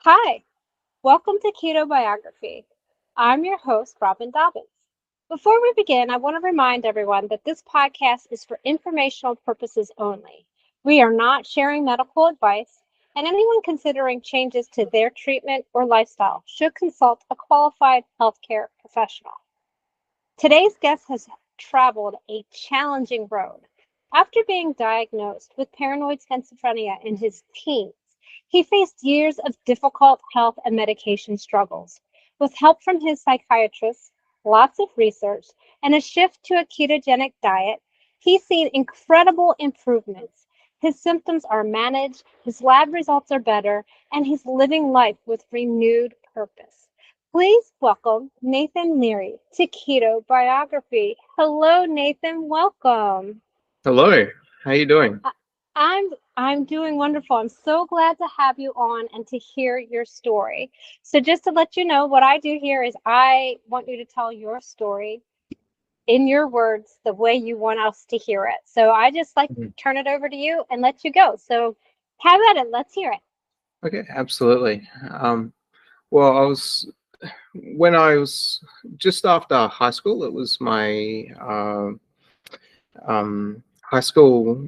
Hi, welcome to Ketobiography. I'm your host, Robin Dobbins. Before we begin, I want to remind everyone that this podcast is for informational purposes only. We are not sharing medical advice, and anyone considering changes to their treatment or lifestyle should consult a qualified healthcare professional. Today's guest has traveled a challenging road. After being diagnosed with paranoid schizophrenia in his teens, he faced years of difficult health and medication struggles. With help from his psychiatrist, lots of research, and a shift to a ketogenic diet, he's seen incredible improvements. His symptoms are managed, his lab results are better, and he's living life with renewed purpose. Please welcome Nathan Leary to Keto Biography. Hello, Nathan. Welcome. Hello, how you doing? I- I'm doing wonderful. I'm so glad to have you on and to hear your story. So just to let you know, what I do here is I want you to tell your story in your words the way you want us to hear it. So I just like Mhm. turn it over to you and let you go. So have at it. Let's hear it. Okay, absolutely. Well, when I was just after high school. It was my high school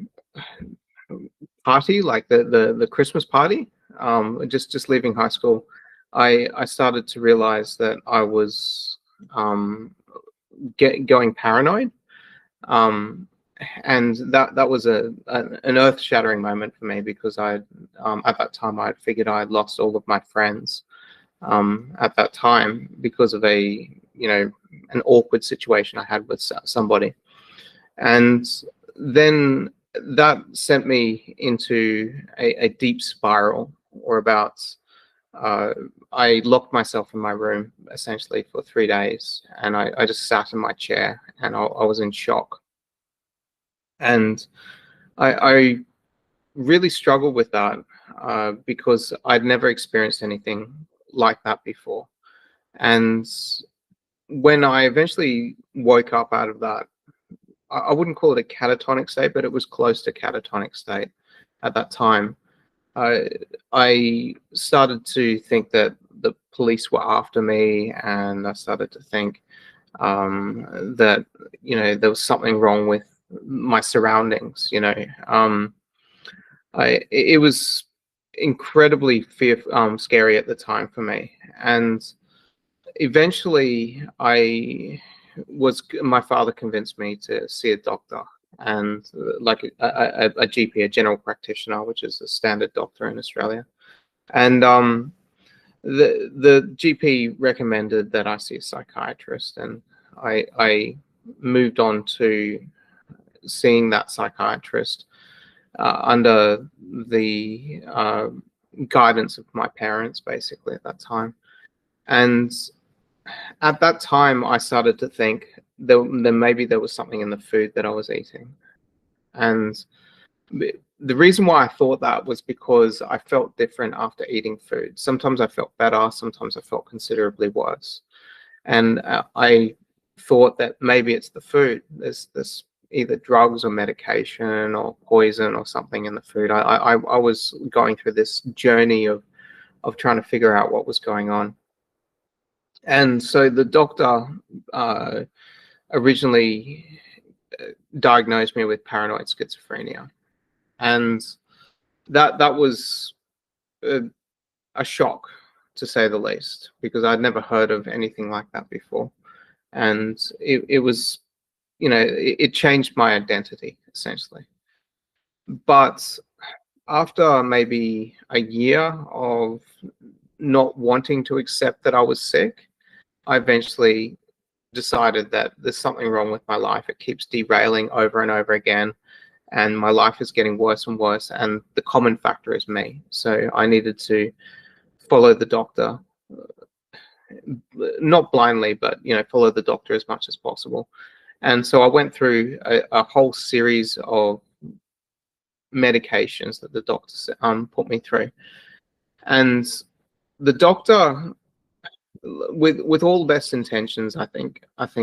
party, like the Christmas party. Just leaving high school, I started to realize that I was going paranoid. Um, and that was an earth-shattering moment for me because I at that time I'd figured I'd lost all of my friends at that time because of an awkward situation I had with somebody. And then that sent me into a deep spiral, or about uh, I locked myself in my room essentially for 3 days, and I just sat in my chair, and I was in shock. And I really struggled with that because I'd never experienced anything like that before. And when I eventually woke up out of that, I wouldn't call it a catatonic state, but it was close to catatonic state at that time. I started to think that the police were after me, and I started to think that there was something wrong with my surroundings. It was incredibly scary at the time for me, and eventually my father convinced me to see a doctor, and like a GP, a general practitioner, which is a standard doctor in Australia. And the GP recommended that I see a psychiatrist, and I moved on to seeing that psychiatrist under the guidance of my parents, basically, at that time. And at that time, I started to think that maybe there was something in the food that I was eating. And the reason why I thought that was because I felt different after eating food. Sometimes I felt better, sometimes I felt considerably worse. And I thought that maybe it's the food. There's either drugs or medication or poison or something in the food. I was going through this journey of trying to figure out what was going on. And so the doctor uh, originally diagnosed me with paranoid schizophrenia, and that was a, a shock, to say the least, because I'd never heard of anything like that before. And it was, it changed my identity essentially. But after maybe a year of not wanting to accept that I was sick, I eventually decided that there's something wrong with my life. It keeps derailing over and over again, and my life is getting worse and worse. And the common factor is me. So I needed to follow the doctor, not blindly, but follow the doctor as much as possible. And so I went through a whole series of medications that the doctor put me through, and the doctor, with all the best intentions, I think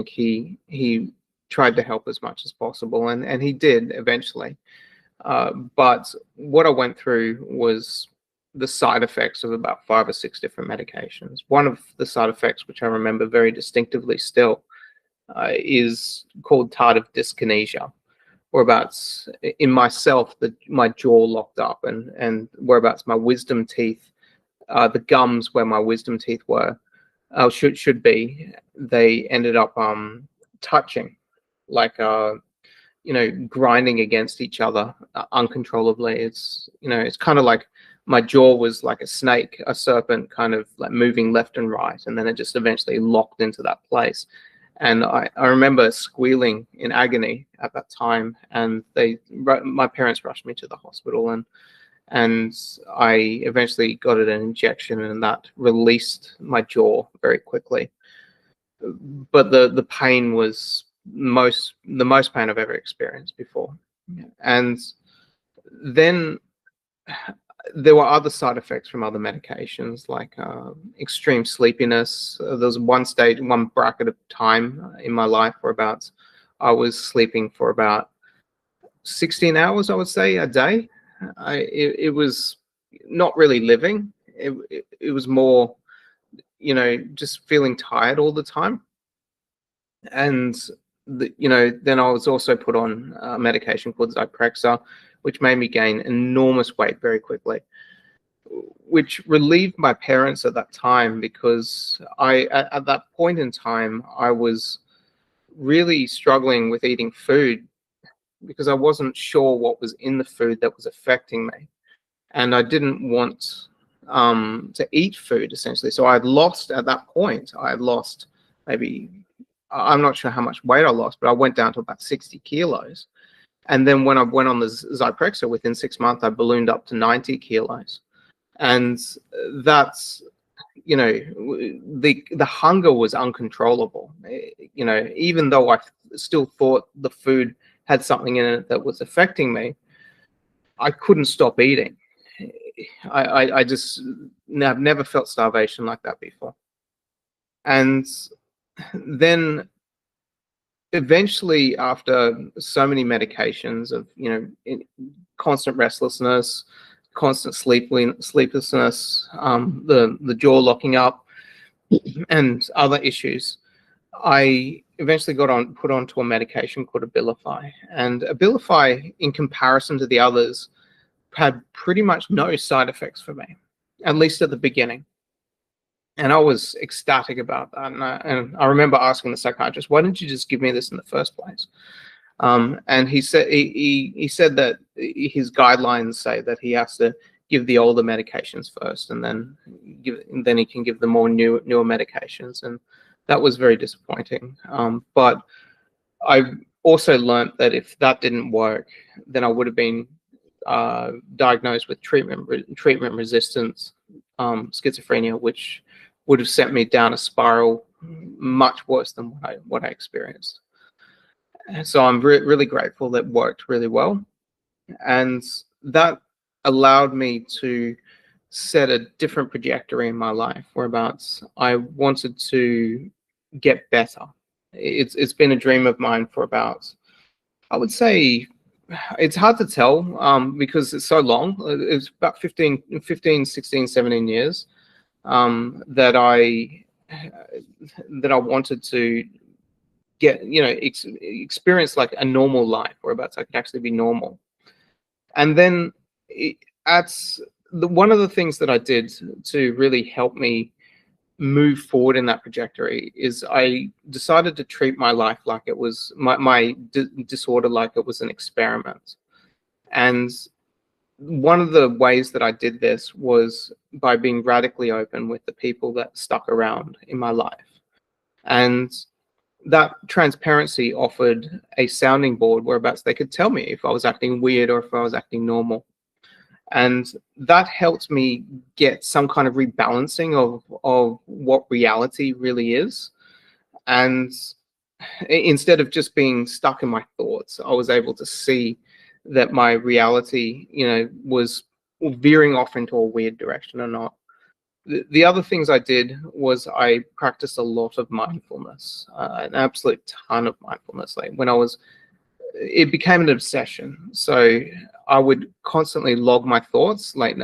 he tried to help as much as possible, and he did eventually. But what I went through was the side effects of about 5 or 6 different medications. One of the side effects, which I remember very distinctively still, is called tardive dyskinesia, whereabouts in myself that my jaw locked up, and whereabouts my wisdom teeth, the gums where my wisdom teeth were, should be, they ended up touching, like grinding against each other uncontrollably. It's it's kind of like my jaw was like a snake, a serpent, kind of like moving left and right, and then it just eventually locked into that place. And I remember squealing in agony at that time, and my parents rushed me to the hospital, and I eventually got an injection, and that released my jaw very quickly. But the pain was the most pain I've ever experienced before. And then there were other side effects from other medications, like extreme sleepiness. There was one bracket of time in my life whereabouts I was sleeping for about 16 hours, I would say, a day. It was not really living. It was more, just feeling tired all the time. And then I was also put on a medication called Zyprexa, which made me gain enormous weight very quickly, which relieved my parents at that time, because at that point in time, I was really struggling with eating food, because I wasn't sure what was in the food that was affecting me. And I didn't want to eat food, essentially. So at that point, I had lost maybe, I'm not sure how much weight I lost, but I went down to about 60 kilos. And then when I went on the Zyprexa, within 6 months, I ballooned up to 90 kilos. And that's, the hunger was uncontrollable. Even though I still thought the food had something in it that was affecting me, I couldn't stop eating. I just have never felt starvation like that before. And then eventually, after so many medications of constant restlessness, constant sleeplessness, the jaw locking up, and other issues, I eventually put onto a medication called Abilify. And Abilify, in comparison to the others, had pretty much no side effects for me, at least at the beginning. And I was ecstatic about that. And I remember asking the psychiatrist, "Why didn't you just give me this in the first place?" And he said he said that his guidelines say that he has to give the older medications first, and then he can give the newer medications. And that was very disappointing. But I also learned that if that didn't work, then I would have been diagnosed with treatment-resistant schizophrenia, which would have sent me down a spiral much worse than what I experienced. So I'm really grateful that worked really well, and that allowed me to set a different trajectory in my life, whereabouts I wanted to get better. It's been a dream of mine for about, I would say, it's hard to tell because it's so long. It's about 15, 16, 17 years that I wanted to get, experience like a normal life, whereabouts I could actually be normal. And then one of the things that I did to really help me move forward in that trajectory is I decided to treat my life like it was my disorder, like it was an experiment. And one of the ways that I did this was by being radically open with the people that stuck around in my life. And that transparency offered a sounding board whereabouts they could tell me if I was acting weird or if I was acting normal. And that helped me get some kind of rebalancing of what reality really is. And instead of just being stuck in my thoughts, I was able to see that my reality, was veering off into a weird direction or not. The other things I did was I practiced a lot of mindfulness, an absolute ton of mindfulness. Like when I was it became an obsession. So I would constantly log my thoughts, like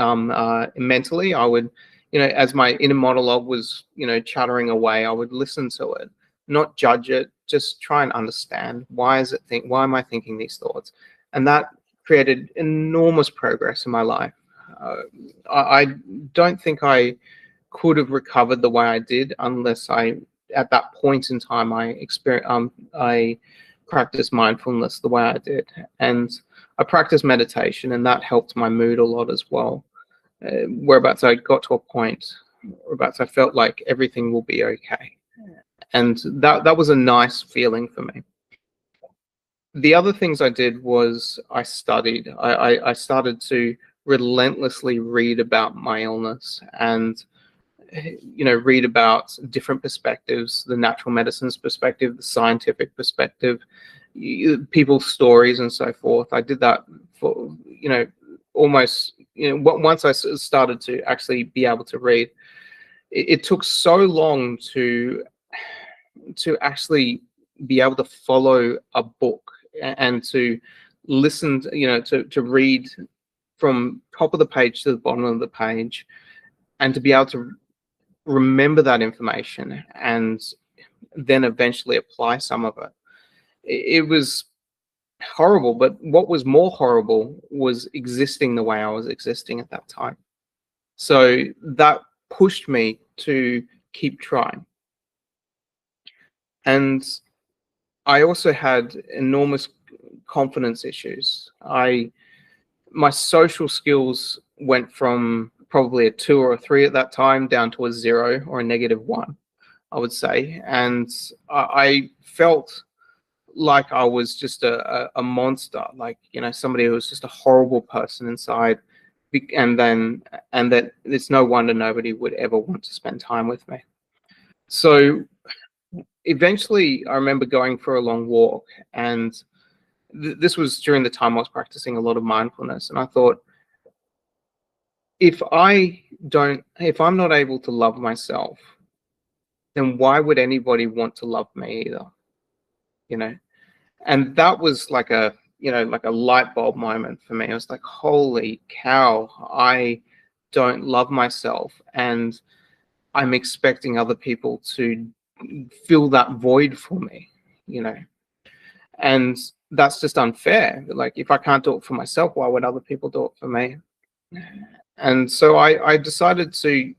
mentally. I would, as my inner monologue was, chattering away, I would listen to it, not judge it, just try and understand why am I thinking these thoughts, and that created enormous progress in my life. I don't think I could have recovered the way I did unless at that point in time, I practiced mindfulness the way I did, and I practiced meditation, and that helped my mood a lot as well. Whereabouts I got to a point, whereabouts I felt like everything will be okay, and that was a nice feeling for me. The other things I did was I studied. I started to relentlessly read about my illness and read about different perspectives, the natural medicine's perspective, the scientific perspective, people's stories and so forth. I did that for, almost, once I started to actually be able to read, it took so long to actually be able to follow a book and to listen, to read from top of the page to the bottom of the page, and to be able to remember that information and then eventually apply some of it. It was horrible, but what was more horrible was existing the way I was existing at that time. So that pushed me to keep trying. And I also had enormous confidence issues. My social skills went from probably a 2 or a 3 at that time down to a 0 or a -1, I would say. And I felt like I was just a monster, like, somebody who was just a horrible person inside. And that it's no wonder nobody would ever want to spend time with me. So eventually I remember going for a long walk, and this was during the time I was practicing a lot of mindfulness, and I thought, if I'm not able to love myself, then why would anybody want to love me either? And that was like a light bulb moment for me. I was like, holy cow, I don't love myself, and I'm expecting other people to fill that void for me, and that's just unfair. Like, if I can't do it for myself, why would other people do it for me? And so I decided to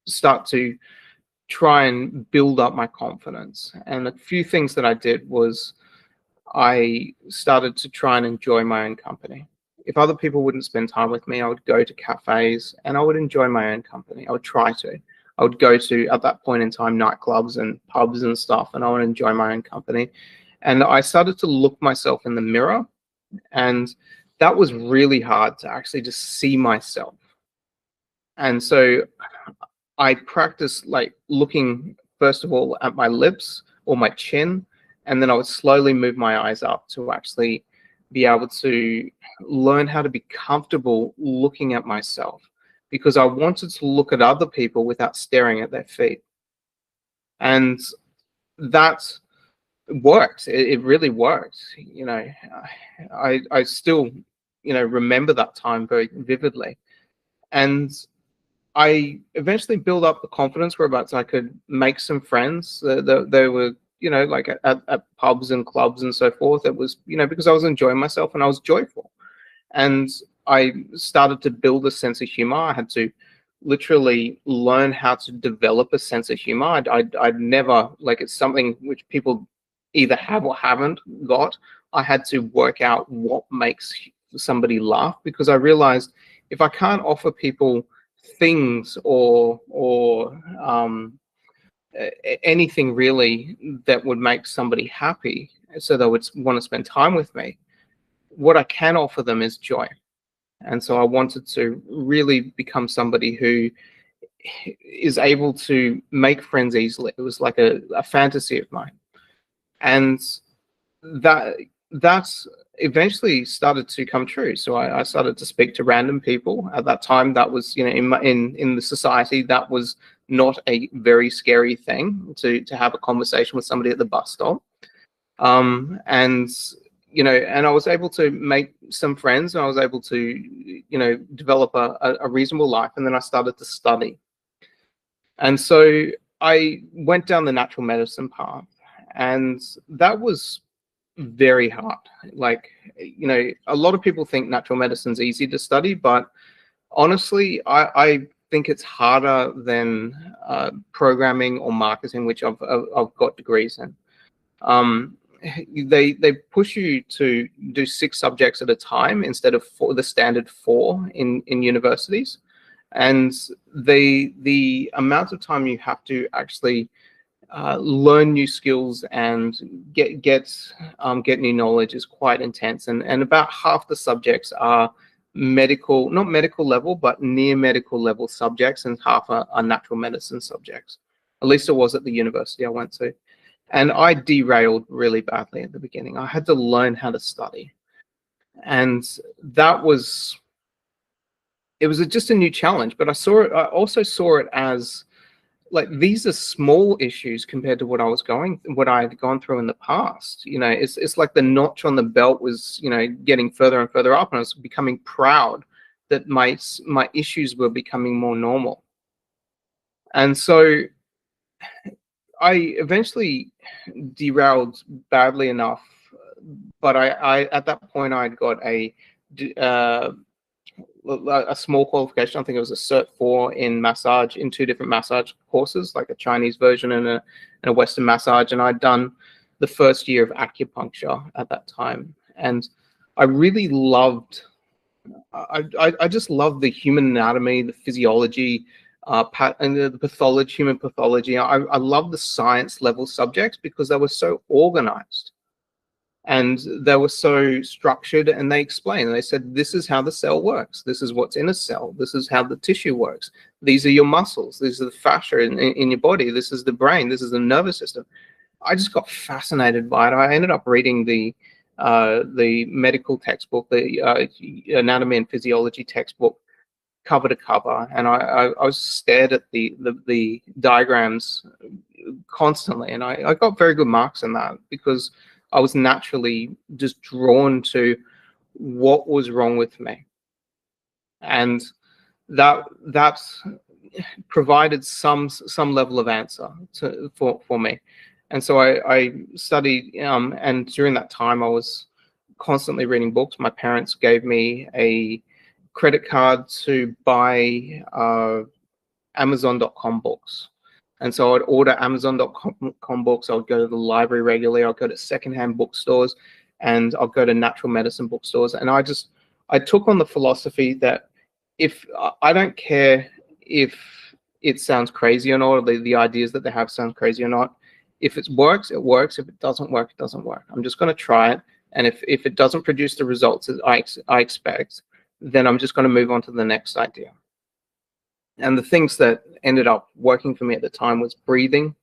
start to try and build up my confidence. And a few things that I did was I started to try and enjoy my own company. If other people wouldn't spend time with me, I would go to cafes and I would enjoy my own company. I would try to. I would go to, at that point in time, nightclubs and pubs and stuff, and I would enjoy my own company. And I started to look myself in the mirror, and that was really hard to actually just see myself. And so I practiced like looking, first of all, at my lips or my chin, and then I would slowly move my eyes up to actually be able to learn how to be comfortable looking at myself, because I wanted to look at other people without staring at their feet. And that worked. It really worked. I still, remember that time very vividly. And I eventually built up the confidence whereabouts I could make some friends. They were, like at pubs and clubs and so forth. It was, because I was enjoying myself and I was joyful. And I started to build a sense of humor. I had to literally learn how to develop a sense of humor. I'd never, like, it's something which people either have or haven't got. I had to work out what makes somebody laugh, because I realized if I can't offer people things or anything really that would make somebody happy so they would want to spend time with me, what I can offer them is joy. And so I wanted to really become somebody who is able to make friends easily. It was like a fantasy of mine. And that's eventually started to come true. So I started to speak to random people. At that time, that was, in the society, that was not a very scary thing to have a conversation with somebody at the bus stop. And and I was able to make some friends, and I was able to, develop a reasonable life. And then I started to study. And so I went down the natural medicine path, and that was very hard. Like, a lot of people think natural medicine's easy to study, but honestly, I think it's harder than programming or marketing, which I've got degrees in. They push you to do 6 subjects at a time instead of the standard 4 in universities, and the amount of time you have to actually learn new skills and get new knowledge is quite intense, and about half the subjects are not medical level, but near medical level subjects, and half are natural medicine subjects. At least it was at the university I went to. And I derailed really badly at the beginning. I had to learn how to study. And it was just a new challenge, but I also saw it as like, these are small issues compared to what I had gone through in the past. It's like the notch on the belt was, getting further and further up, and I was becoming proud that my issues were becoming more normal. And so I eventually derailed badly enough, but I at that point I'd got a small qualification. I think it was a Cert 4 in massage, in 2 different massage courses, like a Chinese version and a Western massage. And I'd done the first year of acupuncture at that time, and I really loved. I just loved the human anatomy, the physiology, and the pathology, human pathology. I love the science level subjects because they were so organized and they were so structured, and they explained. They said, this is how the cell works. This is what's in a cell. This is how the tissue works. These are your muscles. These are the fascia in your body. This is the brain. This is the nervous system. I just got fascinated by it. I ended up reading the medical textbook, the anatomy and physiology textbook, cover to cover, and I was stared at the diagrams constantly, and I got very good marks in that because I was naturally just drawn to what was wrong with me, and that provided some level of answer for me. And so I studied, and during that time I was constantly reading books. My parents gave me a credit card to buy Amazon.com books. And so I'd order Amazon.com books. I would go to the library regularly. I'd go to secondhand bookstores, and I'd go to natural medicine bookstores. And I took on the philosophy that if I don't care if it sounds crazy or not, or the ideas that they have sound crazy or not. If it works, it works. If it doesn't work, it doesn't work. I'm just going to try it. And if it doesn't produce the results that I expect, then I'm just going to move on to the next idea. And the things that ended up working for me at the time was breathing,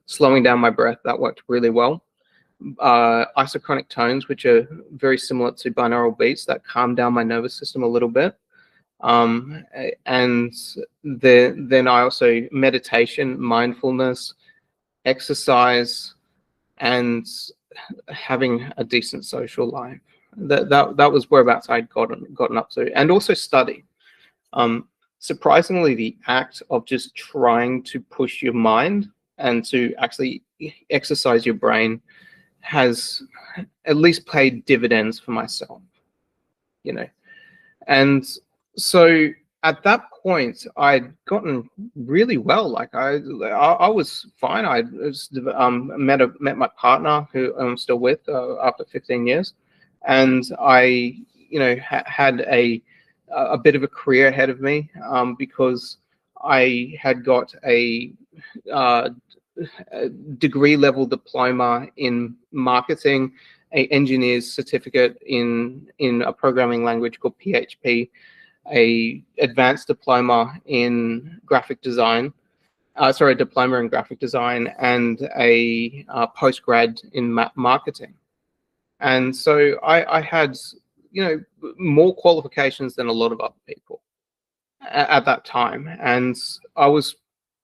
slowing down my breath. That worked really well. Isochronic tones, which are very similar to binaural beats, that calm down my nervous system a little bit. And then I also meditation, mindfulness, exercise, and having a decent social life. That was whereabouts I'd gotten up to, and also study. Surprisingly, the act of just trying to push your mind and to actually exercise your brain has at least paid dividends for myself, And so at that point, I'd gotten really well. Like I was fine. I met my partner, who I'm still with after 15 years, and I, had a bit of a career ahead of me because I had got a degree level diploma in marketing, an engineer's certificate in a programming language called PHP, a advanced diploma in graphic design, diploma in graphic design, and a postgrad in marketing. And so I had, more qualifications than a lot of other people at that time. And I was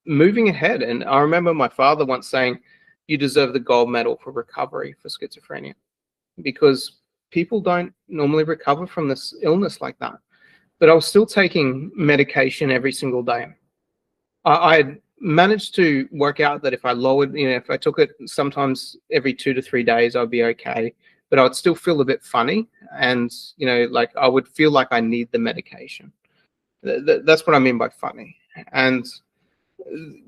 moving ahead. And I remember my father once saying, "You deserve the gold medal for recovery for schizophrenia." because people don't normally recover from this illness like that. But I was still taking medication every single day. I had managed to work out that if I lowered, if I took it sometimes every 2 to 3 days, I'd be okay. But I would still feel a bit funny, and like I would feel like I need the medication. That's what I mean by funny. And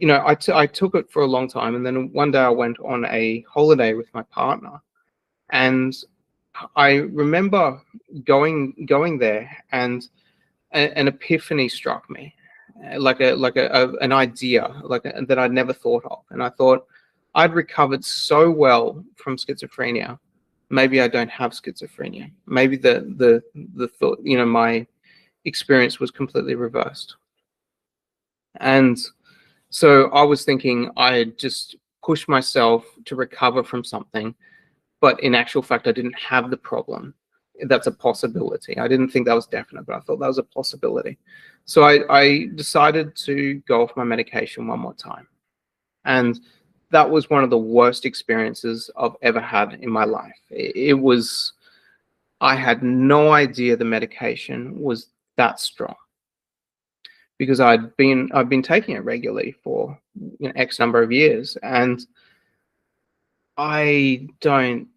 I took it for a long time, and then one day I went on a holiday with my partner, and I remember going there, and an epiphany struck me, like an idea that I'd never thought of. And I thought, I'd recovered so well from schizophrenia. Maybe I don't have schizophrenia. Maybe the thought, my experience was completely reversed. And so I was thinking I had just pushed myself to recover from something, but in actual fact, I didn't have the problem. That's a possibility. I didn't think that was definite, but I thought that was a possibility. So I decided to go off my medication one more time. And that was one of the worst experiences I've ever had in my life. I had no idea the medication was that strong, because I've been taking it regularly for X number of years, and I don't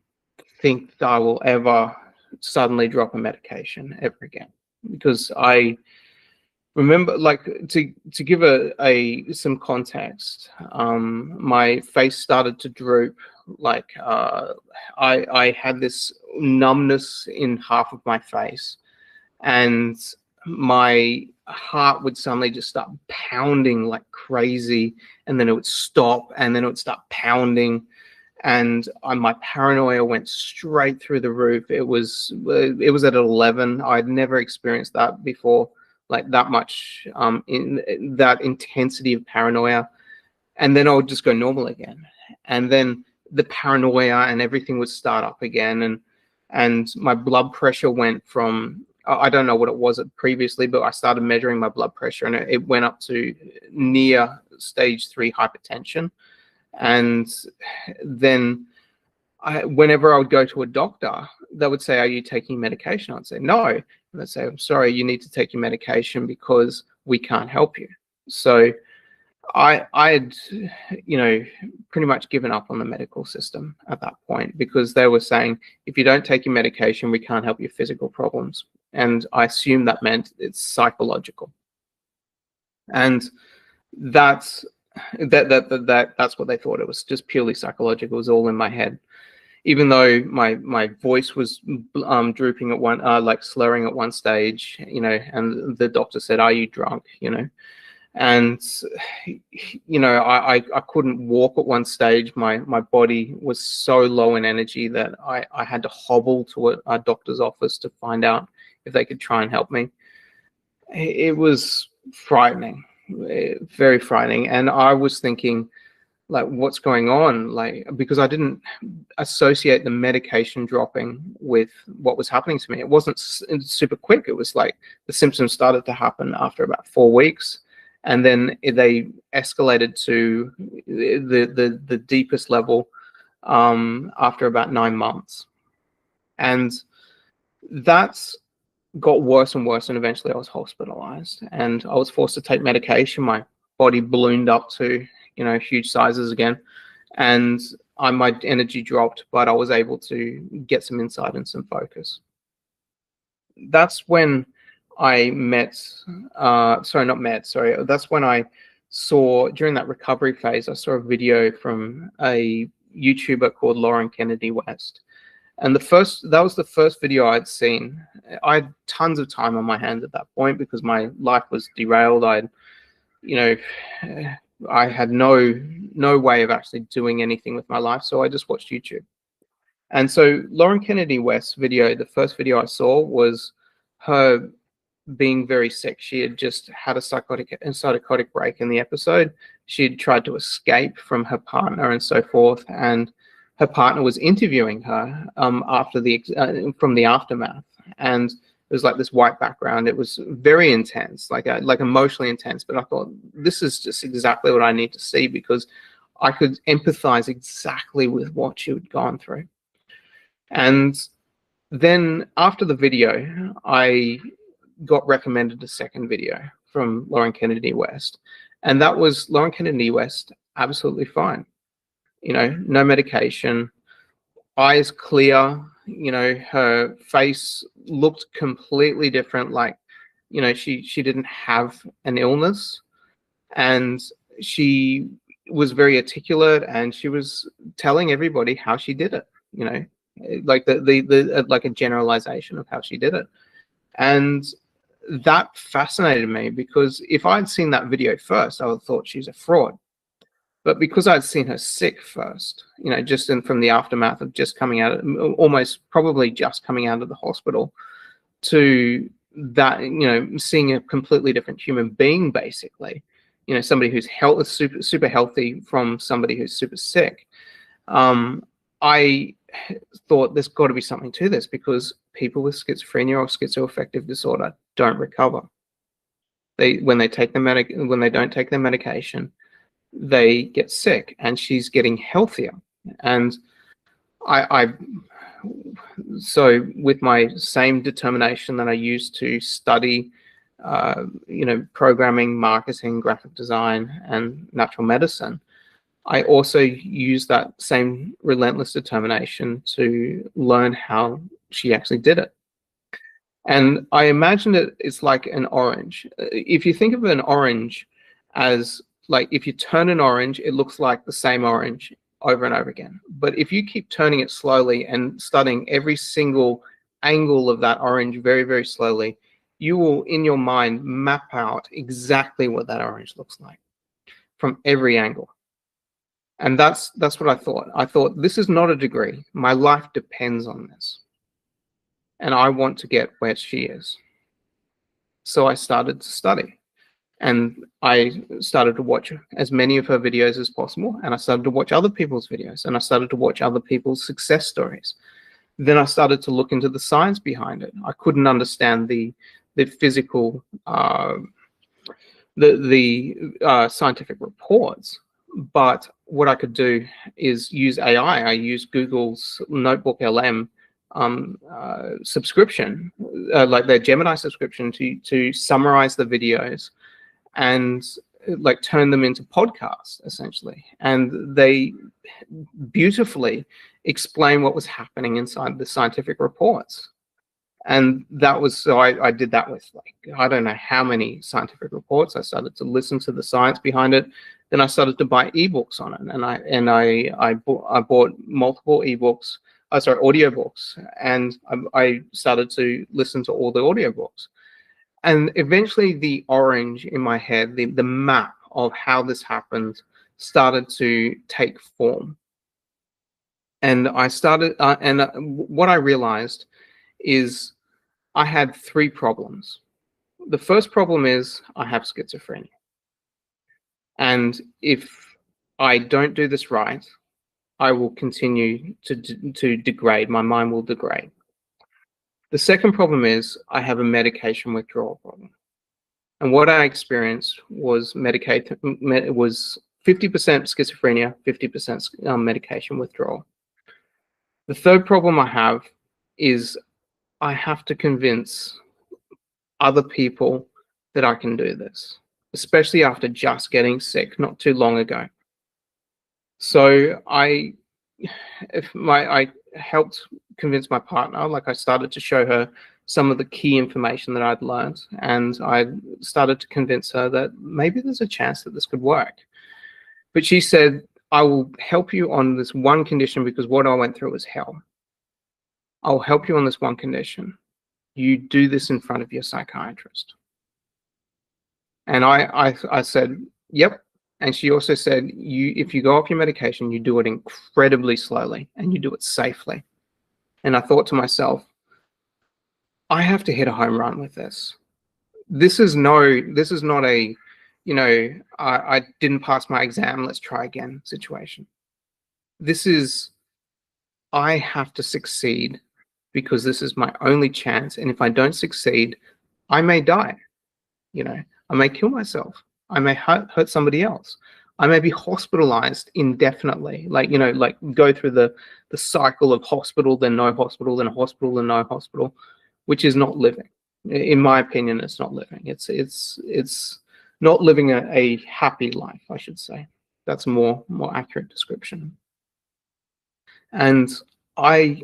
think that I will ever suddenly drop a medication ever again, because I remember, like, to give some context, my face started to droop. Like, I had this numbness in half of my face, and my heart would suddenly just start pounding like crazy, and then it would stop, and then it would start pounding, and my paranoia went straight through the roof. It was at 11. I'd never experienced that before, like that much, in that intensity of paranoia. And then I would just go normal again, and then the paranoia and everything would start up again, and my blood pressure went from, I don't know what it was previously, but I started measuring my blood pressure, and it went up to near stage 3 hypertension. And then whenever I would go to a doctor, they would say, "Are you taking medication?" I'd say, "No." And they'd say, "I'm sorry, you need to take your medication because we can't help you." So I had, pretty much given up on the medical system at that point, because they were saying, if you don't take your medication, we can't help your physical problems. And I assumed that meant it's psychological. And that's what they thought. It was just purely psychological. It was all in my head. Even though my voice was drooping at one, like slurring at one stage, and the doctor said, "Are you drunk?" And I couldn't walk at one stage. My body was so low in energy that I had to hobble to a doctor's office to find out if they could try and help me. It was frightening, very frightening. And I was thinking, like, what's going on? Like, because I didn't associate the medication dropping with what was happening to me. It wasn't super quick. It was like the symptoms started to happen after about 4 weeks. And then they escalated to the deepest level after about 9 months. And that's got worse and worse, and eventually I was hospitalized, and I was forced to take medication. My body ballooned up to huge sizes again, and my energy dropped, but I was able to get some insight and some focus. That's when I that's when I saw, during that recovery phase, I saw a video from a YouTuber called Lauren Kennedy West. And that was the first video I'd seen. I had tons of time on my hands at that point because my life was derailed. I had no way of actually doing anything with my life, so I just watched YouTube. And so Lauren Kennedy West's video, the first video I saw, was her being very sick. She had just had a psychotic break in the episode. She had tried to escape from her partner and so forth, and her partner was interviewing her from the aftermath, and it was like this white background. It was very intense, like emotionally intense. But I thought, this is just exactly what I need to see, because I could empathize exactly with what she had gone through. And then after the video, I got recommended a second video from Lauren Kennedy West. And that was Lauren Kennedy West, absolutely fine. You know, no medication, eyes clear, you know, her face looked completely different. Like, you know, she didn't have an illness, and she was very articulate, and she was telling everybody how she did it, you know, like the like a generalization of how she did it. And that fascinated me, because if I'd seen that video first, I would have thought she's a fraud. But because I'd seen her sick first, you know, just from the aftermath of just coming out, almost probably just coming out of the hospital, to that, you know, seeing a completely different human being, basically, you know, somebody who's super healthy from somebody who's super sick. I thought there's got to be something to this, because people with schizophrenia or schizoaffective disorder don't recover. When they don't take their medication, they get sick, and she's getting healthier. And so with my same determination that I used to study, you know, programming, marketing, graphic design, and natural medicine, I also use that same relentless determination to learn how she actually did it. And I imagine it's like an orange. If you think of an orange as, like, if you turn an orange, it looks like the same orange over and over again. But if you keep turning it slowly and studying every single angle of that orange very, very slowly, you will, in your mind, map out exactly what that orange looks like from every angle. And that's what I thought. I thought, this is not a degree. My life depends on this. And I want to get where she is. So I started to study. And I started to watch as many of her videos as possible. And I started to watch other people's videos. And I started to watch other people's success stories. Then I started to look into the science behind it. I couldn't understand the physical, scientific reports. But what I could do is use AI. I used Google's Notebook LM subscription, like their Gemini subscription, to summarize the videos and like turn them into podcasts, essentially. And they beautifully explain what was happening inside the scientific reports. And that was, so I did that with, like, I don't know how many scientific reports. I started to listen to the science behind it. Then I started to buy ebooks on it, and I bought multiple ebooks, audiobooks, and I started to listen to all the audiobooks. And eventually the orange in my head, the map of how this happened, started to take form. And I started, what I realized is I had three problems. The first problem is I have schizophrenia. And if I don't do this right, I will continue to degrade. My mind will degrade. The second problem is I have a medication withdrawal problem. And what I experienced was was 50% schizophrenia, 50% medication withdrawal. The third problem I have is I have to convince other people that I can do this, especially after just getting sick not too long ago. So I helped convince my partner. Like, I started to show her some of the key information that I'd learned, and I started to convince her that maybe there's a chance that this could work. But she said, I will help you on this one condition, because what I went through was hell. I'll help you on this one condition. You do this in front of your psychiatrist. And I said, yep. And she also said, if you go off your medication, you do it incredibly slowly and you do it safely. And I thought to myself, I have to hit a home run with this. This is not a, you know, I didn't pass my exam, let's try again situation. This is, I have to succeed, because this is my only chance. And if I don't succeed, I may die. You know, I may kill myself. I may hurt somebody else. I may be hospitalized indefinitely, like, like go through the cycle of hospital, then no hospital, then hospital, then no hospital, which is not living. In my opinion, it's not living. It's not living a happy life, I should say. That's a more accurate description. And I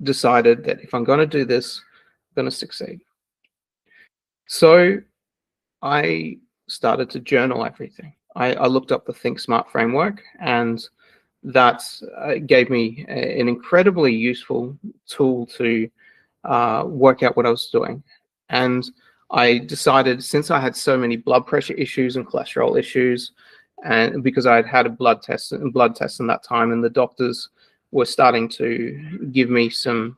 decided that if I'm going to do this, I'm going to succeed. So I started to journal everything. I looked up the Think Smart framework, and that gave me an incredibly useful tool to work out what I was doing. And I decided, since I had so many blood pressure issues and cholesterol issues, and because I had had a blood test in that time, and the doctors were starting to give me some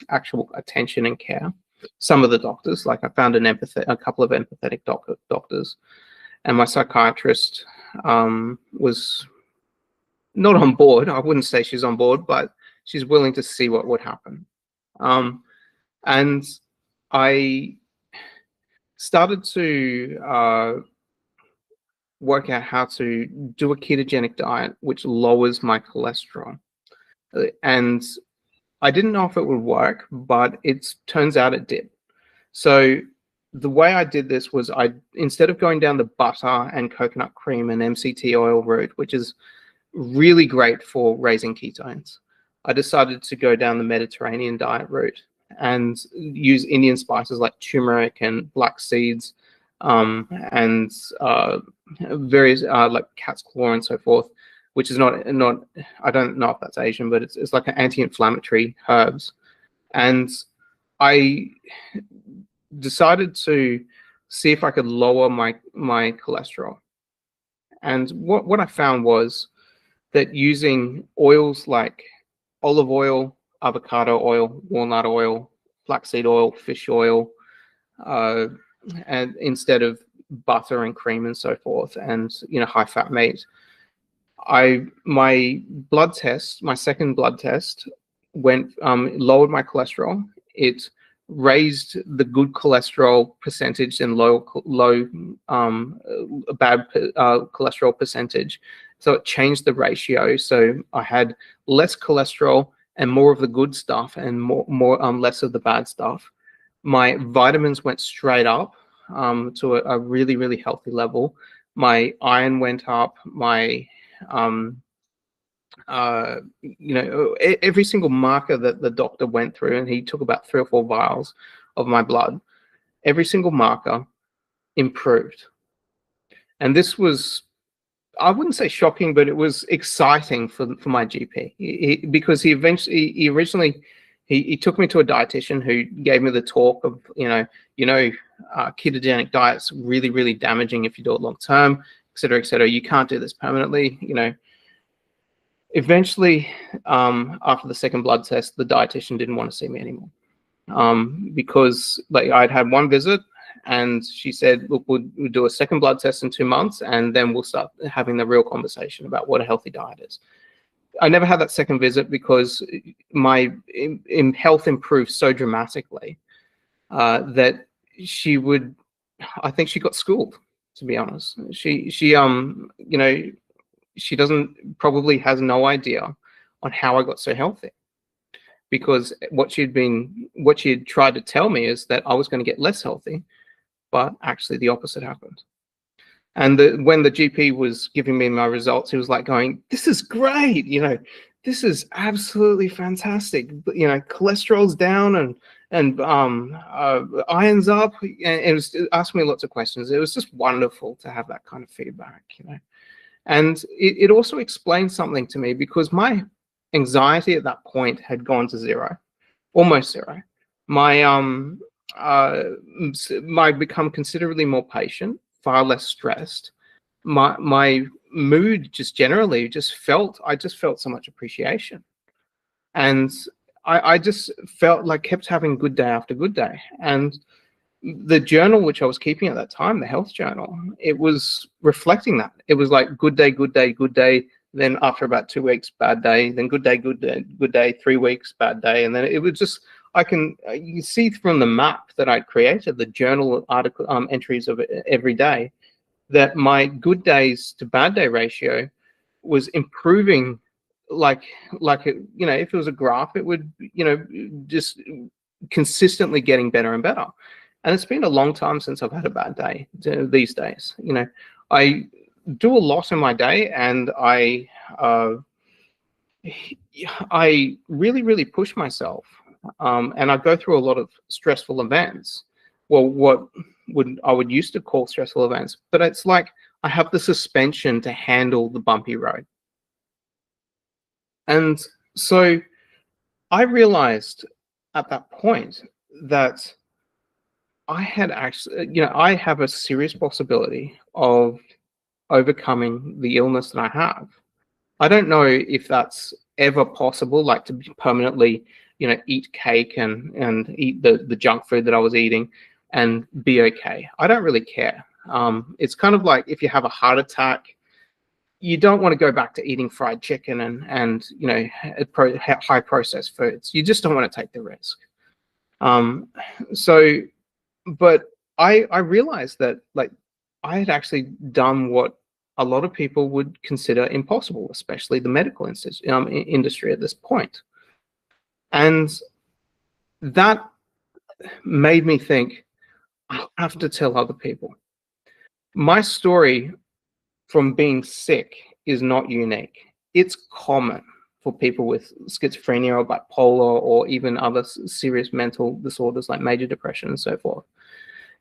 actual attention and care. Some of the doctors, like I found a couple of empathetic doctors, and my psychiatrist was not on board. I wouldn't say she's on board, but she's willing to see what would happen. And I started to work out how to do a ketogenic diet, which lowers my cholesterol. And I didn't know if it would work, but it turns out it did. So the way I did this was, instead of going down the butter and coconut cream and MCT oil route, which is really great for raising ketones, I decided to go down the Mediterranean diet route and use Indian spices like turmeric and black seeds, and various like cat's claw and so forth, which is not I don't know if that's Asian, but it's like an anti-inflammatory herbs. And I decided to see if I could lower my cholesterol. And what I found was that using oils like olive oil, avocado oil, walnut oil, flaxseed oil, fish oil, and instead of butter and cream and so forth, and high fat meat, my second blood test went lowered my cholesterol. It raised the good cholesterol percentage and low bad cholesterol percentage. So it changed the ratio. So I had less cholesterol and more of the good stuff, and less of the bad stuff. My vitamins went straight up to a really, really healthy level. My iron went up. My every single marker that the doctor went through, and he took about 3 or 4 vials of my blood, every single marker improved. And this was, I wouldn't say shocking, but it was exciting for my GP, because he originally took me to a dietitian who gave me the talk of, ketogenic diet's really, really damaging if you do it long term, et cetera, et cetera. You can't do this permanently, Eventually, after the second blood test, the dietitian didn't want to see me anymore, because I'd had one visit, and she said, look, we'll do a second blood test in 2 months, and then we'll start having the real conversation about what a healthy diet is. I never had that second visit because my health improved so dramatically that I think she got schooled, to be honest. She probably has no idea on how I got so healthy, because what she had tried to tell me is that I was going to get less healthy, but actually the opposite happened. And when the GP was giving me my results, he was like going, "This is great, this is absolutely fantastic. Cholesterol's down and iron's up." And it was asking me lots of questions. It was just wonderful to have that kind of feedback, And it also explained something to me, because my anxiety at that point had gone to zero, almost zero. My become considerably more patient, far less stressed. My mood just generally I just felt so much appreciation, and I just felt like kept having good day after good day. And the journal which I was keeping at that time, the health journal, it was reflecting that. It was like good day, good day, good day. Then after about 2 weeks, bad day. Then good day, good day, good day. 3 weeks, bad day. And then it was just, you see from the map that I'd created, the journal article entries of every day, that my good days to bad day ratio was improving, like if it was a graph, it would just consistently getting better and better. And it's been a long time since I've had a bad day these days. I do a lot in my day, and I really, really push myself, and I go through a lot of stressful events. Well, what I would used to call stressful events, but it's like I have the suspension to handle the bumpy road. And so I realized at that point that I had actually, I have a serious possibility of overcoming the illness that I have. I don't know if that's ever possible, like to permanently, eat cake and eat the junk food that I was eating and be okay. I don't really care. It's kind of like if you have a heart attack, you don't want to go back to eating fried chicken and high processed foods. You just don't want to take the risk. So, but I realized that, like, I had actually done what a lot of people would consider impossible, especially the medical industry at this point. And that made me think, I have to tell other people. My story from being sick is not unique. It's common for people with schizophrenia or bipolar or even other serious mental disorders like major depression and so forth.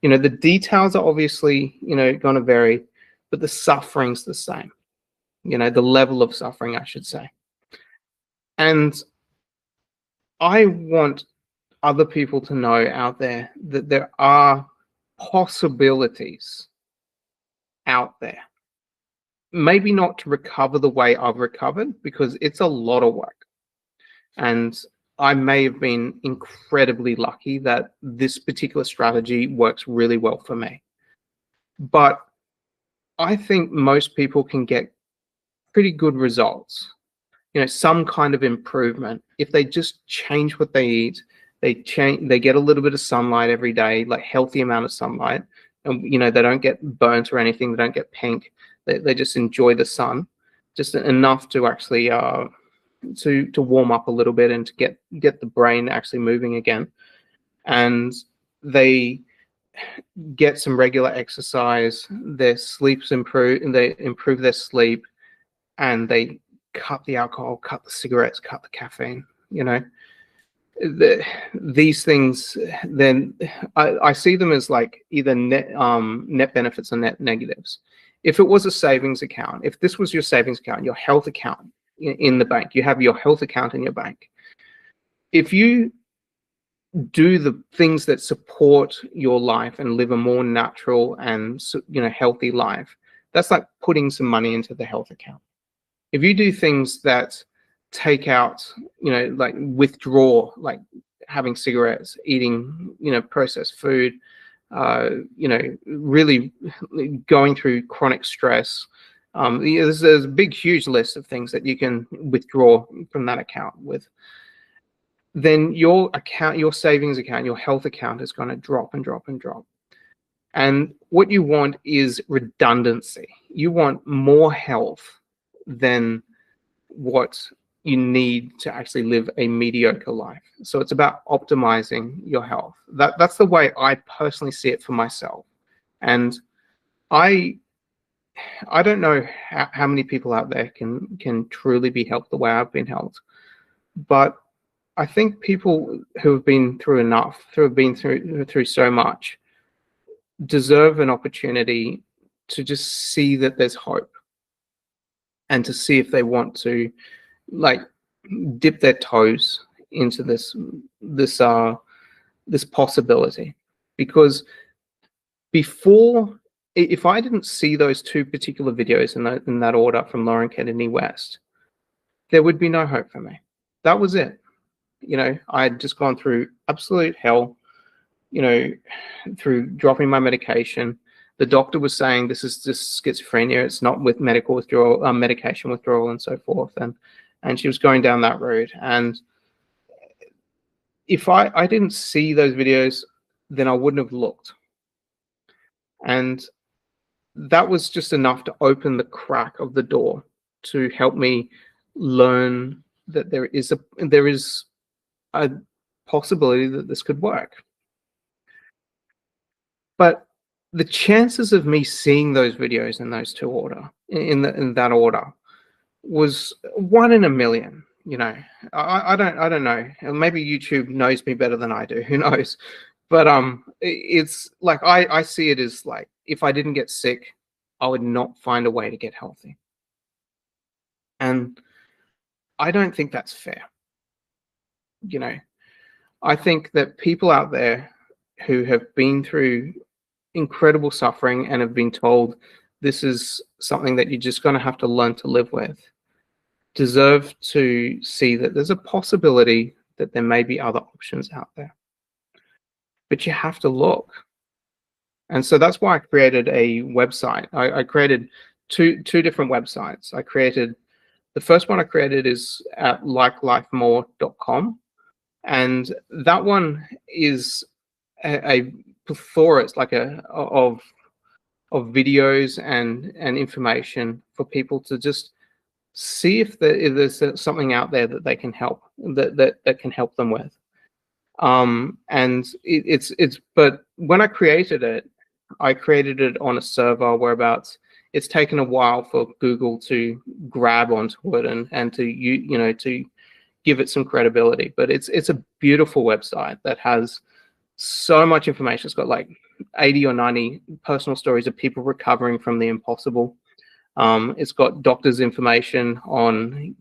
The details are obviously, going to vary, but the suffering's the same. The level of suffering, I should say. And I want other people to know out there that there are possibilities out there. Maybe not to recover the way I've recovered, because it's a lot of work. And I may have been incredibly lucky that this particular strategy works really well for me. But I think most people can get pretty good results, some kind of improvement if they just change what they eat. They get a little bit of sunlight every day, like healthy amount of sunlight, and they don't get burnt or anything. They don't get pink. They just enjoy the sun, just enough to actually to warm up a little bit and to get the brain actually moving again. And they get some regular exercise. Their sleep's improved, and they improve their sleep, and they cut the alcohol, cut the cigarettes, cut the caffeine. These things, then I see them as like either net benefits or net negatives. If it was a savings account, if this was your savings account, your health account in the bank, you have your health account in your bank. If you do the things that support your life and live a more natural and healthy life, that's like putting some money into the health account. If you do things that take out, like withdraw, like having cigarettes, eating, processed food, really going through chronic stress, there's a big, huge list of things that you can withdraw from that account with. Then your savings account, your health account is going to drop and drop and drop. And what you want is redundancy. You want more health than what you need to actually live a mediocre life. So it's about optimizing your health. That's the way I personally see it for myself. And I don't know how many people out there can truly be helped the way I've been helped. But I think people who have been through enough, who have been through so much, deserve an opportunity to just see that there's hope, and to see if they want to, like, dip their toes into this possibility. Because before, if I didn't see those two particular videos in that order from Lauren Kennedy West, there would be no hope for me. That was it. I had just gone through absolute hell, through dropping my medication. The doctor was saying this is just schizophrenia. It's not with medical withdrawal, medication withdrawal, and so forth. And she was going down that road. And if I didn't see those videos, then I wouldn't have looked. And that was just enough to open the crack of the door to help me learn that there is a possibility that this could work. But the chances of me seeing those videos in those in that order was 1 in a million. You know, I don't know. Maybe YouTube knows me better than I do. Who knows? But it's like I see it as like, if I didn't get sick, I would not find a way to get healthy, and I don't think that's fair. You know, I think that people out there who have been through incredible suffering and have been told this is something that you're just going to have to learn to live with deserve to see that there's a possibility that there may be other options out there. But you have to look. And so that's why I created a website. I created two different websites. The first one I created is at likelifemore.com. And that one is a plethora, it's like of videos and information for people to just see if there's something out there that they can help, that can help them with. And but when I created it on a server whereabouts it's taken a while for Google to grab onto it and to to give it some credibility. But it's a beautiful website that has so much information. It's got like 80 or 90 personal stories of people recovering from the impossible. It's got doctors' information on,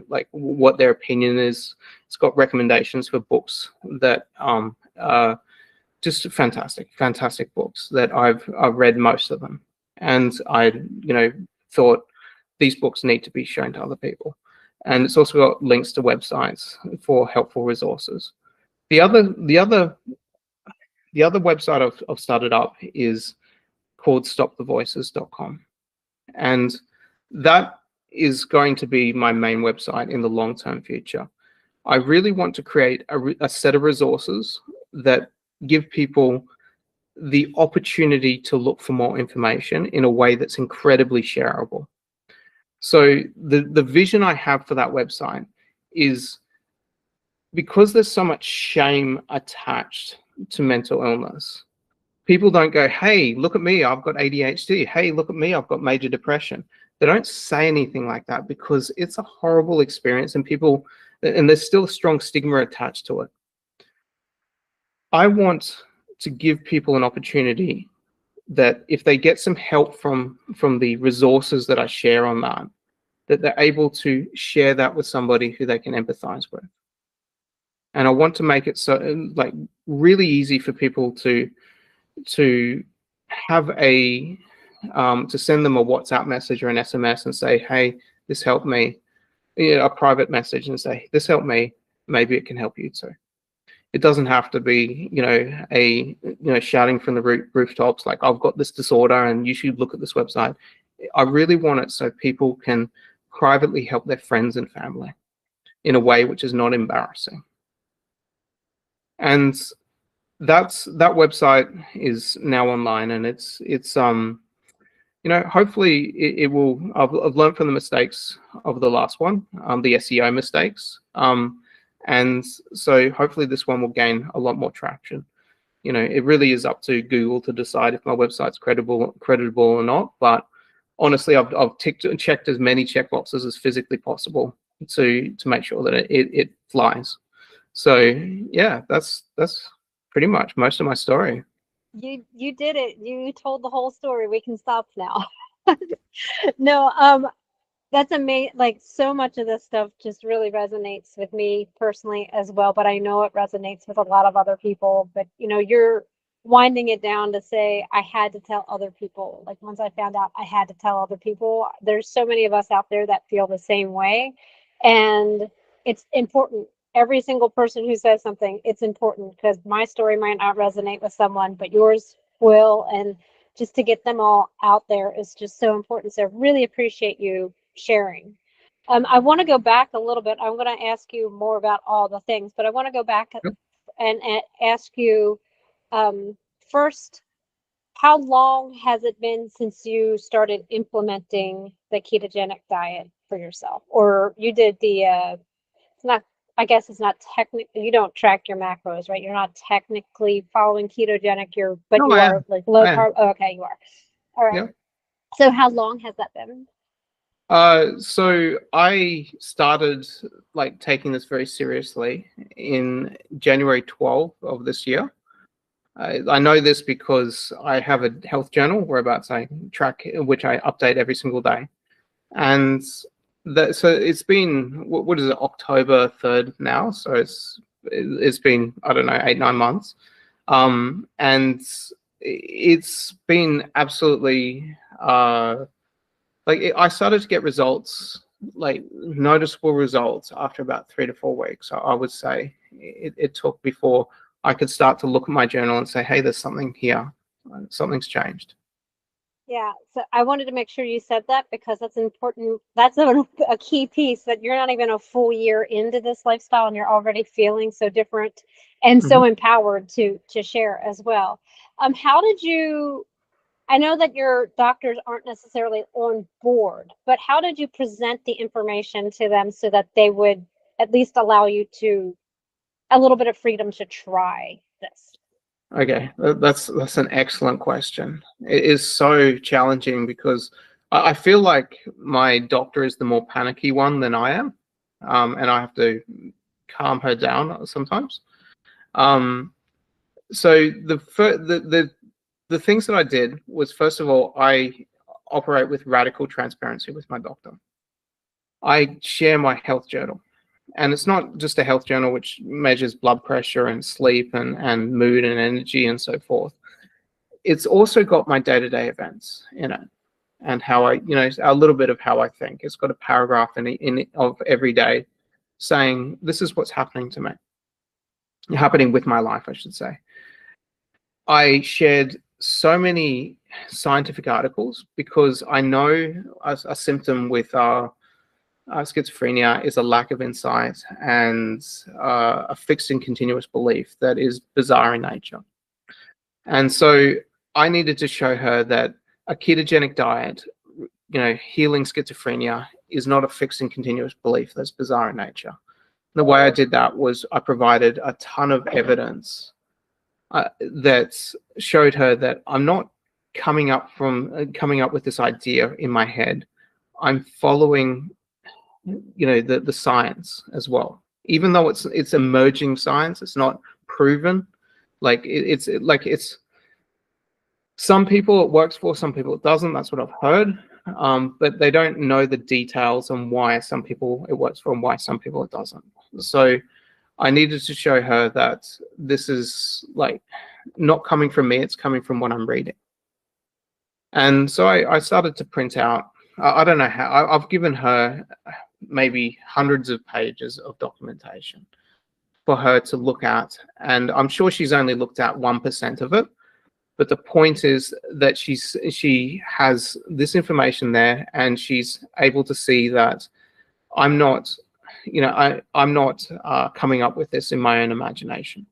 like what their opinion is. It's got recommendations for books that are just fantastic books that I've read most of them. And I, thought these books need to be shown to other people. And it's also got links to websites for helpful resources. The other website I've started up is called stopthevoices.com. And that is going to be my main website in the long-term future. I really want to create a set of resources that give people the opportunity to look for more information in a way that's incredibly shareable. So the vision I have for that website is, because there's so much shame attached to mental illness, people don't go, hey, look at me, I've got ADHD. Hey, look at me, I've got major depression. They don't say anything like that because it's a horrible experience and there's still a strong stigma attached to it. I want to give people an opportunity that if they get some help from the resources that I share on that they're able to share that with somebody who they can empathize with. And I want to make it so like really easy for people to have to send them a WhatsApp message or an SMS and say, hey, this helped me, a private message, and say, this helped me, maybe it can help you too. It doesn't have to be, shouting from the rooftops like, I've got this disorder and you should look at this website. I really want it so people can privately help their friends and family in a way which is not embarrassing. And that website is now online, and it's hopefully it will. I've learned from the mistakes of the last one, the SEO mistakes, and so hopefully this one will gain a lot more traction. It really is up to Google to decide if my website's creditable or not. But honestly, I've checked as many checkboxes as physically possible to make sure that it flies. So yeah, that's pretty much most of my story. You did it. You told the whole story. We can stop now. No, that's amazing. Like, so much of this stuff just really resonates with me personally as well, but I know it resonates with a lot of other people. But you're winding it down to say, I had to tell other people. Like, once I found out, I had to tell other people. There's so many of us out there that feel the same way, and it's important. Every single person who says something, it's important, because my story might not resonate with someone, but yours will. And just to get them all out there is just so important. So I really appreciate you sharing. I want to go back a little bit. I'm going to ask you more about all the things, but I want to go back and ask you, first, how long has it been since you started implementing the ketogenic diet for yourself? Or you did the, it's not, I guess it's not technically, you don't track your macros, right? You're not technically following ketogenic, but No, you I are am. like low I am. carb. Oh, okay, you are. All right. Yeah. So how long has that been? So I started like taking this very seriously in January 12th of this year. I know this because I have a health journal whereabouts I track, which I update every single day. And so it's been, what is it, October 3rd now? So it's been, I don't know, 8, 9 months. And it's been absolutely, I started to get results, like noticeable results after about 3 to 4 weeks. I would say it took before I could start to look at my journal and say, hey, there's something here. Something's changed. Yeah, so I wanted to make sure you said that because that's important. That's a key piece that you're not even a full year into this lifestyle and you're already feeling so different and Mhm. so empowered to share as well. How did you, I know that your doctors aren't necessarily on board, but how did you present the information to them so that they would at least allow you to a little bit of freedom to try this? Okay, that's an excellent question. It is so challenging because I feel like my doctor is the more panicky one than I am, and I have to calm her down sometimes. Um, so the things that I did was, first of all, I operate with radical transparency with my doctor. I share my health journal. And it's not just a health journal which measures blood pressure and sleep and mood and energy and so forth. It's also got my day-to-day events in it and how I, a little bit of how I think. It's got a paragraph in of every day saying, this is what's happening to me, happening with my life, I should say. I shared so many scientific articles because I know a symptom with schizophrenia is a lack of insight and a fixed and continuous belief that is bizarre in nature. And so I needed to show her that a ketogenic diet, healing schizophrenia, is not a fixed and continuous belief that's bizarre in nature. The way I did that was I provided a ton of evidence that showed her that I'm not coming up with this idea in my head. I'm following the science as well, even though it's emerging science. It's not proven. It's some people it works for, some people it doesn't. That's what I've heard. But they don't know the details on why some people it works for and why some people it doesn't. So I needed to show her that this is like not coming from me, it's coming from what I'm reading. And so I started to print out, I don't know how, I've given her maybe hundreds of pages of documentation for her to look at. And I'm sure she's only looked at 1% of it. But the point is that she has this information there and she's able to see that I'm not, I'm not coming up with this in my own imagination.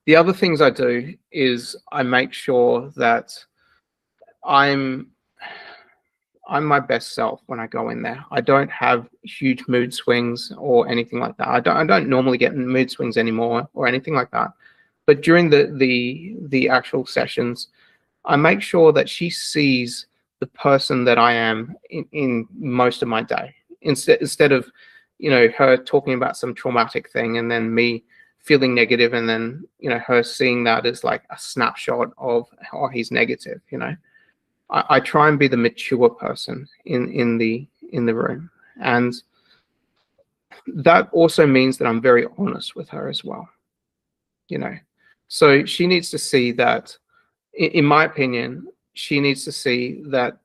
The other things I do is I make sure that I'm my best self when I go in there. I don't have huge mood swings or anything like that. I don't normally get mood swings anymore or anything like that. But during the actual sessions, I make sure that she sees the person that I am in most of my day. Instead of, her talking about some traumatic thing and then me feeling negative and then, her seeing that as like a snapshot of, oh, he's negative, I try and be the mature person in the room. And that also means that I'm very honest with her as well, So she needs to see that, in my opinion, she needs to see that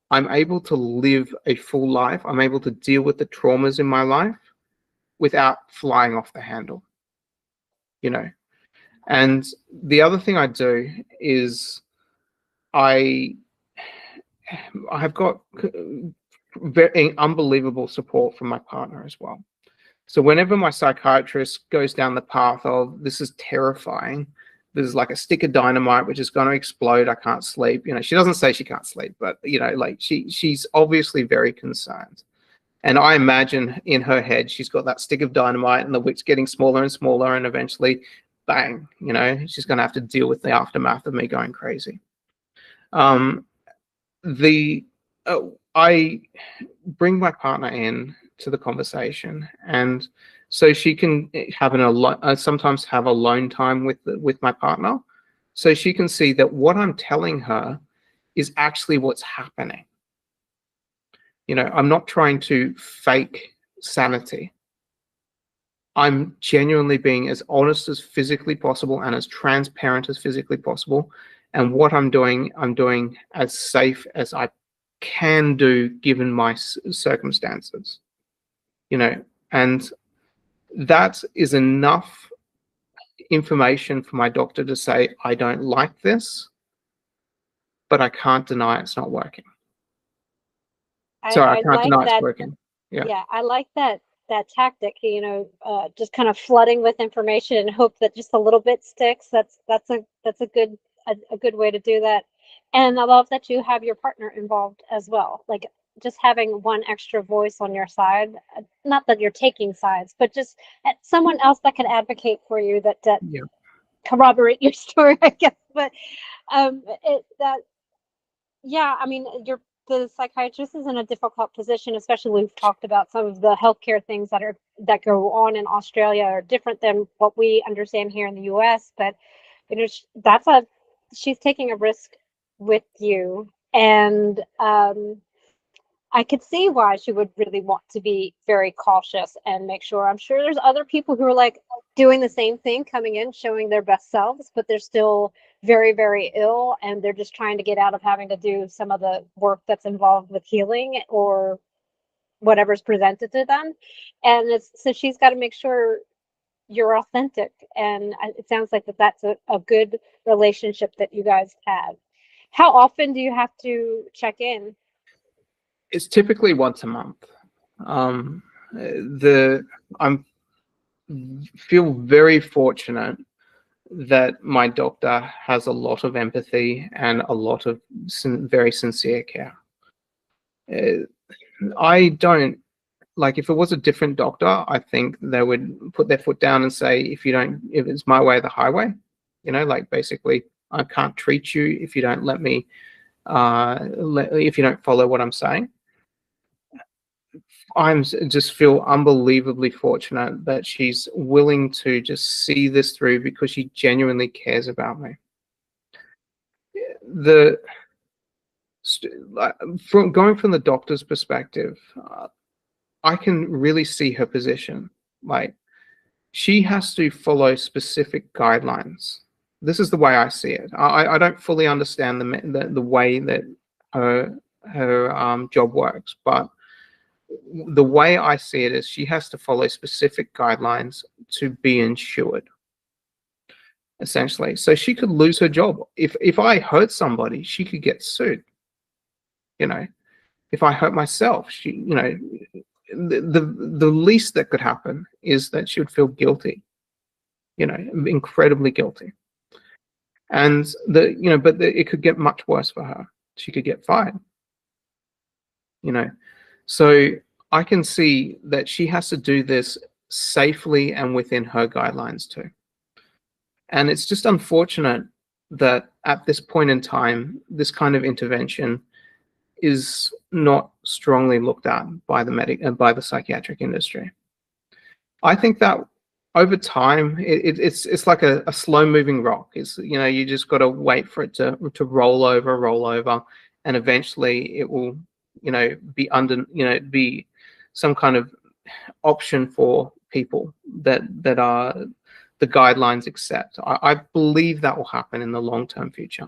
I'm able to live a full life. I'm able to deal with the traumas in my life without flying off the handle, And the other thing I do is I have got very unbelievable support from my partner as well. So whenever my psychiatrist goes down the path of this is terrifying, there's like a stick of dynamite which is going to explode. I can't sleep. She doesn't say she can't sleep, but like she's obviously very concerned. And I imagine in her head she's got that stick of dynamite and the wick's getting smaller and smaller, and eventually, bang, she's going to have to deal with the aftermath of me going crazy. I bring my partner in to the conversation, and so she can have sometimes have alone time with my partner, so she can see that what I'm telling her is actually what's happening. I'm not trying to fake sanity. I'm genuinely being as honest as physically possible and as transparent as physically possible. And what I'm doing as safe as I can do given my circumstances. And that is enough information for my doctor to say, I don't like this, but I can't deny it's not working. I can't deny it's working. Yeah, I like that tactic, just kind of flooding with information and hope that just a little bit sticks. That's a good way to do that. And I love that you have your partner involved as well. Like, just having one extra voice on your side, not that you're taking sides, but just someone else that can advocate for you, that corroborate your story, I guess. But yeah, I mean, the psychiatrist is in a difficult position, especially we've talked about some of the healthcare things that go on in Australia are different than what we understand here in the US. But she's taking a risk with you, and I could see why she would really want to be very cautious and make sure. I'm sure there's other people who are like doing the same thing, coming in, showing their best selves, but they're still very, very ill, and they're just trying to get out of having to do some of the work that's involved with healing or whatever's presented to them. And so she's got to make sure you're authentic. And it sounds like that's a good relationship that you guys have. How often do you have to check in? It's typically once a month. I feel very fortunate that my doctor has a lot of empathy and a lot of very sincere care. I don't, like, if it was a different doctor, I think they would put their foot down and say, if it's my way or the highway, like, basically, I can't treat you if you don't let me, if you don't follow what I'm saying. I just feel unbelievably fortunate that she's willing to just see this through because she genuinely cares about me. Going from the doctor's perspective, I can really see her position. Like, she has to follow specific guidelines. This is the way I see it. I don't fully understand the way that her job works, but the way I see it is she has to follow specific guidelines to be insured, essentially. So she could lose her job. If I hurt somebody, she could get sued. If I hurt myself, the least that could happen is that she would feel guilty, incredibly guilty. And it could get much worse for her. She could get fired. So I can see that she has to do this safely and within her guidelines too. And it's just unfortunate that at this point in time, this kind of intervention is not strongly looked at by the psychiatric industry. I think that over time, it's like a slow-moving rock. You just got to wait for it to roll over, and eventually it will be some kind of option for people that are the guidelines accept. I believe that will happen in the long-term future.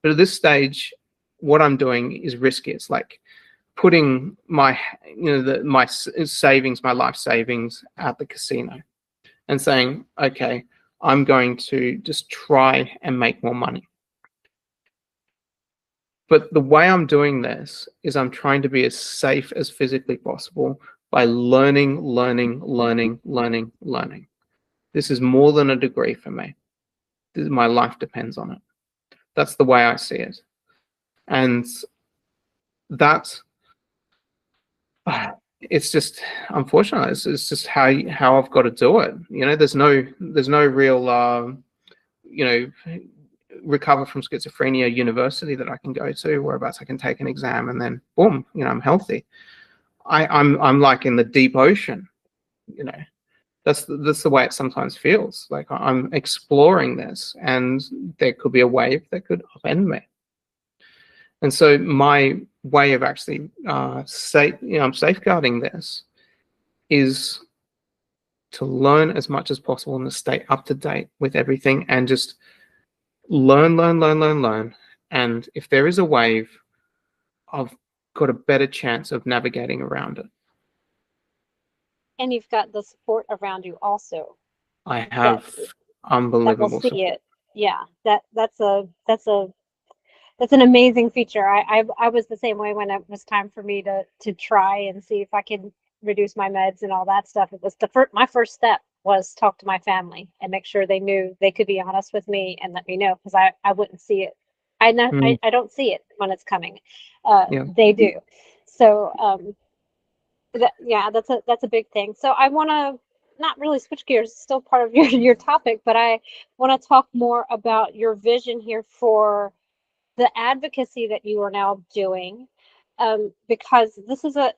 But at this stage, what I'm doing is risky. It's like putting my savings, my life savings, at the casino and saying, okay, I'm going to just try and make more money. But the way I'm doing this is I'm trying to be as safe as physically possible by learning. This is more than a degree for me. my life depends on it. That's the way I see it. And that, it's just, unfortunately, it's just how I've got to do it. There's no real recover from schizophrenia university that I can go to, whereabouts I can take an exam and then boom, I'm healthy. I'm like in the deep ocean. That's the way it sometimes feels. Like I'm exploring this, and there could be a wave that could upend me. And so my way of actually safeguarding this is to learn as much as possible and to stay up to date with everything, and just learn. And if there is a wave, I've got a better chance of navigating around it. And you've got the support around you also. I have unbelievable that will see support. it. Yeah, that's an amazing feature. I was the same way when it was time for me to try and see if I could reduce my meds and all that stuff. It was my first step was talk to my family and make sure they knew they could be honest with me and let me know, because I wouldn't see it. I don't see it when it's coming. They do. So that's a big thing. So I want to not really switch gears, it's still part of your topic, but I want to talk more about your vision here for the advocacy that you are now doing, because this is a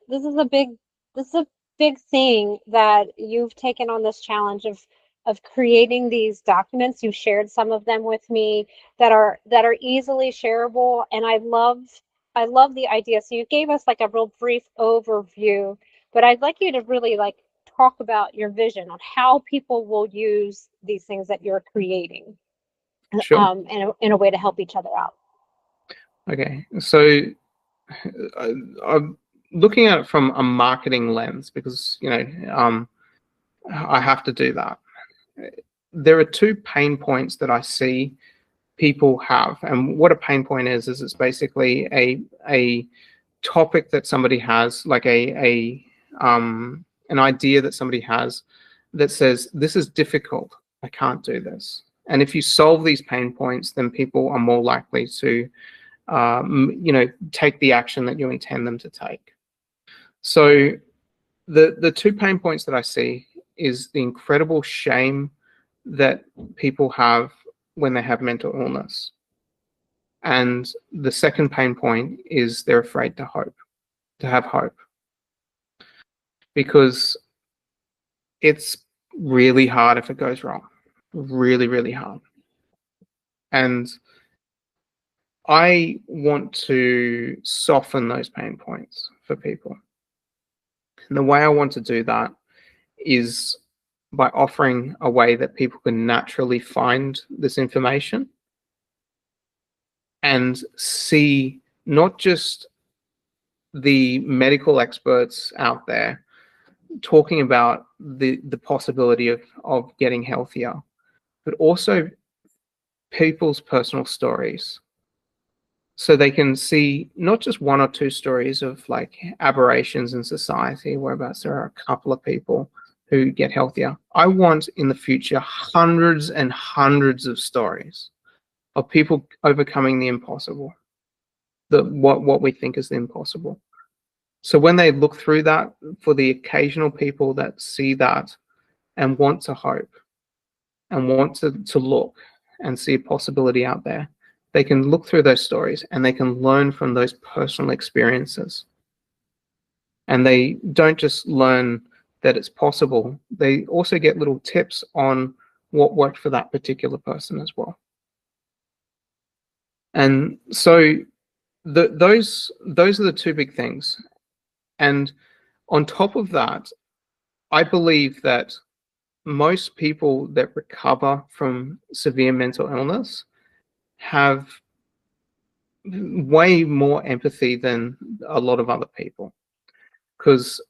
big thing that you've taken on, this challenge of creating these documents. You shared some of them with me that are easily shareable, and I love the idea. So you gave us like a real brief overview, but I'd like you to really like talk about your vision on how people will use these things that you're creating, Sure. in a way to help each other out. Okay, so I'm looking at it from a marketing lens, because I have to do that. There are two pain points that I see people have, and what a pain point is it's basically a topic that somebody has, like an idea that somebody has that says, this is difficult, I can't do this. And if you solve these pain points, then people are more likely to take the action that you intend them to take. So the two pain points that I see is the incredible shame that people have when they have mental illness. And the second pain point is they're afraid to have hope. Because it's really hard if it goes wrong. Really, really hard. And I want to soften those pain points for people. And the way I want to do that is by offering a way that people can naturally find this information and see not just the medical experts out there talking about the possibility of getting healthier, but also people's personal stories. So they can see not just one or two stories of like aberrations in society, whereabouts there are a couple of people who get healthier. I want in the future hundreds and hundreds of stories of people overcoming the impossible, what we think is the impossible. So when they look through that, for the occasional people that see that and want to hope and want to look and see a possibility out there, they can look through those stories and they can learn from those personal experiences. And they don't just learn that it's possible, they also get little tips on what worked for that particular person as well. And so those are the two big things. And on top of that, I believe that most people that recover from severe mental illness have way more empathy than a lot of other people, because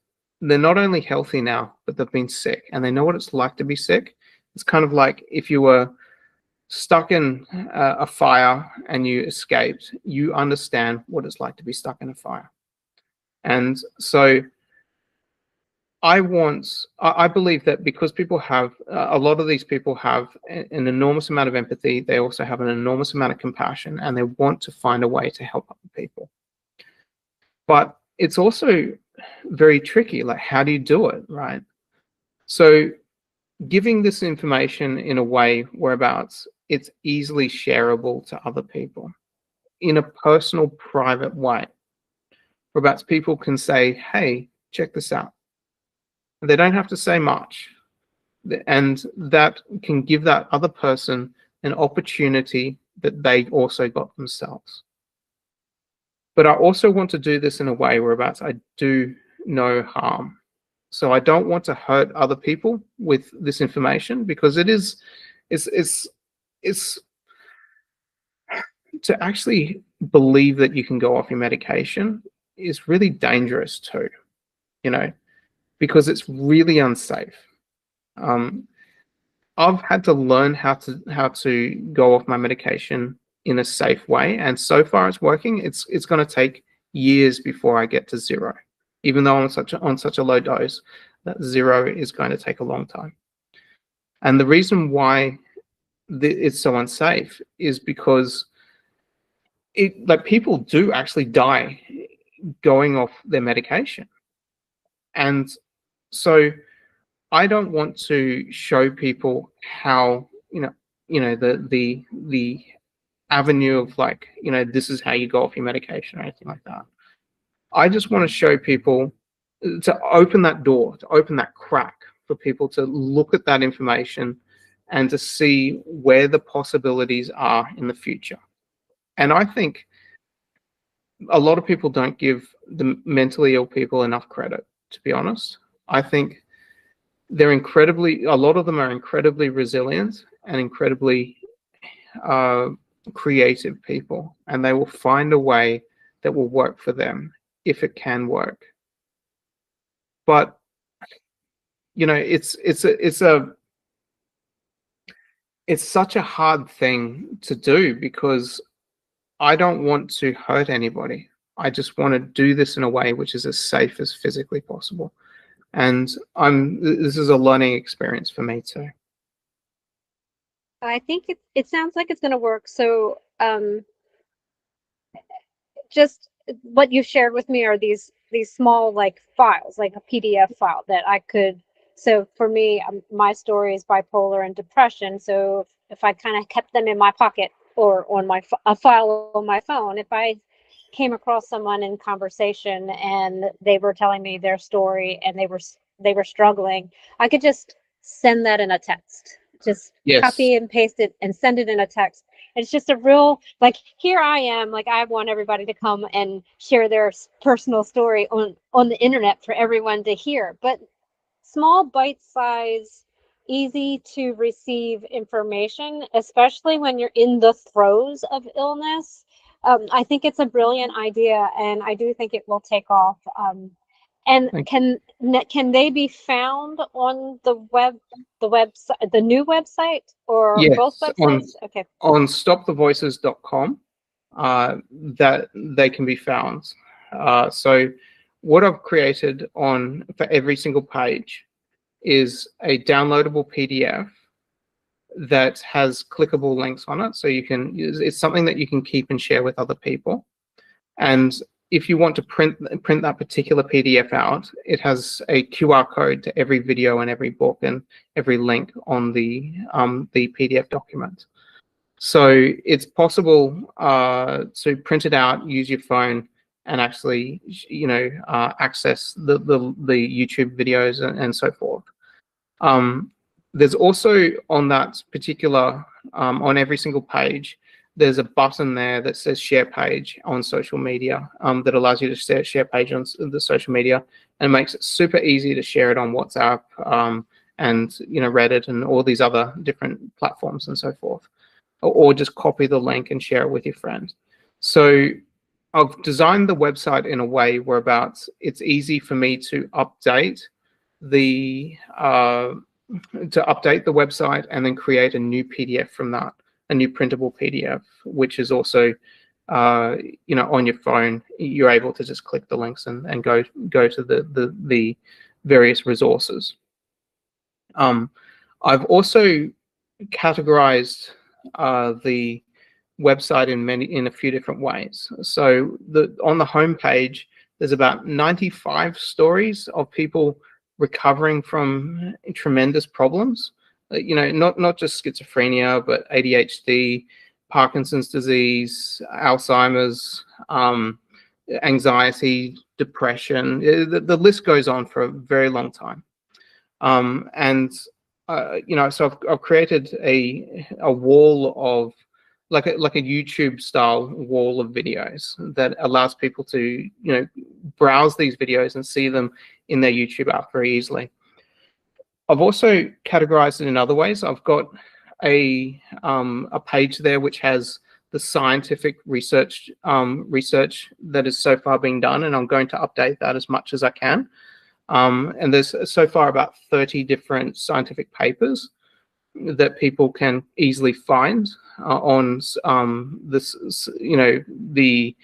they're not only healthy now, but they've been sick and they know what it's like to be sick. It's kind of like if you were stuck in a fire and you escaped, you understand what it's like to be stuck in a fire. And so I believe that because people have, a lot of these people have an enormous amount of empathy, they also have an enormous amount of compassion, and they want to find a way to help other people. But it's also very tricky. Like, how do you do it, right? So giving this information in a way whereabouts it's easily shareable to other people in a personal, private way, whereabouts people can say, hey, check this out. They don't have to say much. And that can give that other person an opportunity that they also got themselves. But I also want to do this in a way whereabouts I do no harm. So I don't want to hurt other people with this information, because it's to actually believe that you can go off your medication is really dangerous too, because it's really unsafe. I've had to learn how to go off my medication in a safe way, and so far it's working. It's going to take years before I get to zero, even though I'm on such a low dose. That zero is going to take a long time. And the reason why it's so unsafe is because people do actually die going off their medication, and so I don't want to show people how the avenue of this is how you go off your medication or anything like that. I just want to show people, to open that door, to open that crack for people to look at that information and to see where the possibilities are in the future. And I think a lot of people don't give the mentally ill people enough credit, to be honest. I think a lot of them are incredibly resilient and incredibly creative people, and they will find a way that will work for them if it can work. But it's such a hard thing to do, because I don't want to hurt anybody. I just want to do this in a way which is as safe as physically possible. And this is a learning experience for me too. I think it sounds like it's going to work. So, just what you shared with me are these small files, like a PDF file that I could. So for me, my story is bipolar and depression. So if I kind of kept them in my pocket or on a file on my phone, if I came across someone in conversation and they were telling me their story and they were struggling, I could just send that in a text. Just copy and paste it and send it in a text. It's just a real, here I am, I want everybody to come and share their personal story on the internet for everyone to hear. But small, bite-size, easy to receive information, especially when you're in the throes of illness. I think it's a brilliant idea, and I do think it will take off. And can they be found on the website, the new website, or both websites? Okay. On stopthevoices.com, that they can be found. So what I've created for every single page is a downloadable PDF that has clickable links on it. So it's something that you can keep and share with other people. And if you want to print that particular PDF out, it has a QR code to every video and every book and every link on the PDF document. So it's possible to print it out, use your phone, and actually, access the YouTube videos and so forth. There's also on that particular, on every single page, there's a button there that says share page on social media, that allows you to share page on the social media, and it makes it super easy to share it on WhatsApp, and Reddit and all these other different platforms and so forth, or just copy the link and share it with your friends. So I've designed the website in a way whereabouts it's easy for me to update the website and then create a new PDF from that, a new printable PDF, which is also on your phone. You're able to just click the links and go to the various resources. I've also categorized the website in a few different ways. So on the homepage, there's about 95 stories of people recovering from tremendous problems. Not just schizophrenia, but ADHD, Parkinson's disease, Alzheimer's, anxiety, depression. The list goes on for a very long time. So I've created a wall of like a YouTube style wall of videos that allows people to browse these videos and see them in their YouTube app very easily. I've also categorized it in other ways. I've got a page there which has the scientific research that is so far being done, and I'm going to update that as much as I can. And there's so far about 30 different scientific papers that people can easily find on this, the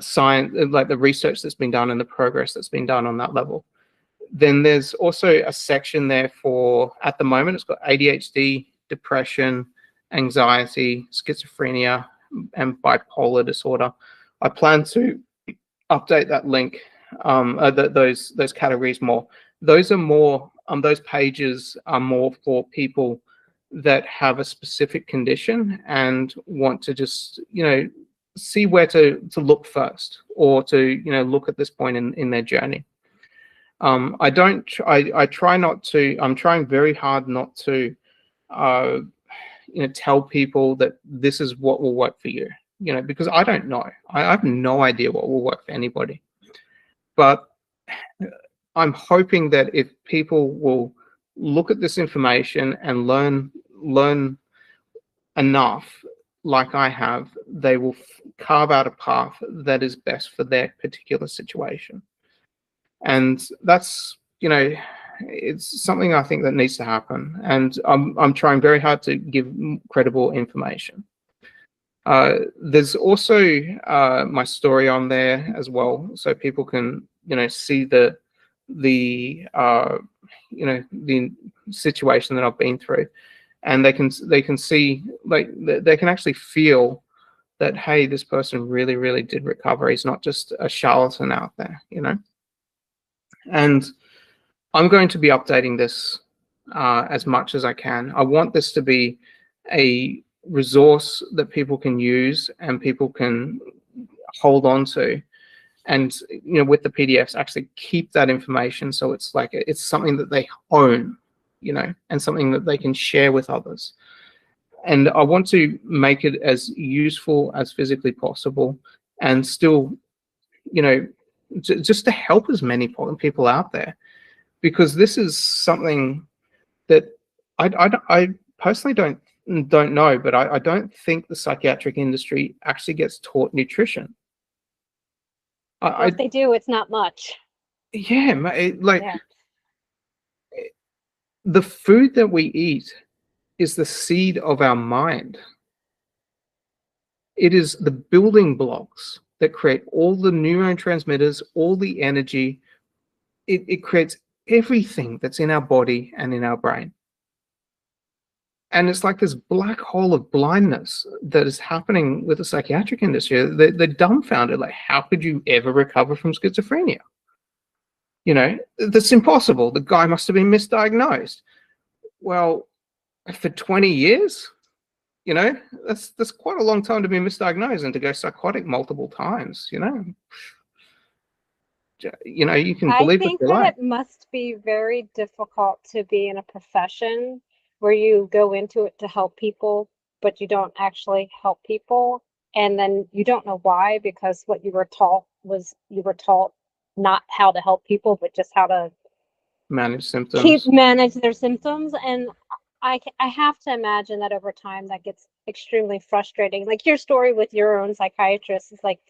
science, like the research that's been done and the progress that's been done on that level. Then there's also a section there for, at the moment, it's got ADHD, depression, anxiety, schizophrenia, and bipolar disorder. I plan to update that link, those categories more. Those are more, those pages are more for people that have a specific condition and want to just, see where to look first, or to, look at this point in their journey. I try not to, I'm trying very hard not to, tell people that this is what will work for you, because I don't know. I have no idea what will work for anybody. But I'm hoping that if people will look at this information and learn enough, like I have, they will carve out a path that is best for their particular situation. And that's, it's something I think that needs to happen. And I'm trying very hard to give credible information. There's also my story on there as well, so people can, see the situation that I've been through, and they can see, like, they can actually feel that, hey, this person really did recover. He's not just a charlatan out there, And I'm going to be updating this as much as I can. I want this to be a resource that people can use and people can hold on to, and with the PDFs actually keep that information, so it's like it's something that they own, and something that they can share with others. And I want to make it as useful as physically possible, and still, just to help as many people out there, because this is something that I personally don't know, but I don't think the psychiatric industry actually gets taught nutrition. If they do, it's not much. Yeah, the food that we eat is the seed of our mind. It is the building blocks that create all the neurotransmitters, all the energy. It creates everything that's in our body and in our brain. And it's like this black hole of blindness that is happening with the psychiatric industry. They're dumbfounded. Like, how could you ever recover from schizophrenia? That's impossible. The guy must have been misdiagnosed. Well, for 20 years, that's quite a long time to be misdiagnosed and to go psychotic multiple times. You can believe what you like. I think that it must be very difficult to be in a profession where you go into it to help people, but you don't actually help people. And then you don't know why, because what you were taught was not how to help people, but just how to manage symptoms. Manage their symptoms. And I have to imagine that over time that gets extremely frustrating. Like your story with your own psychiatrist is like,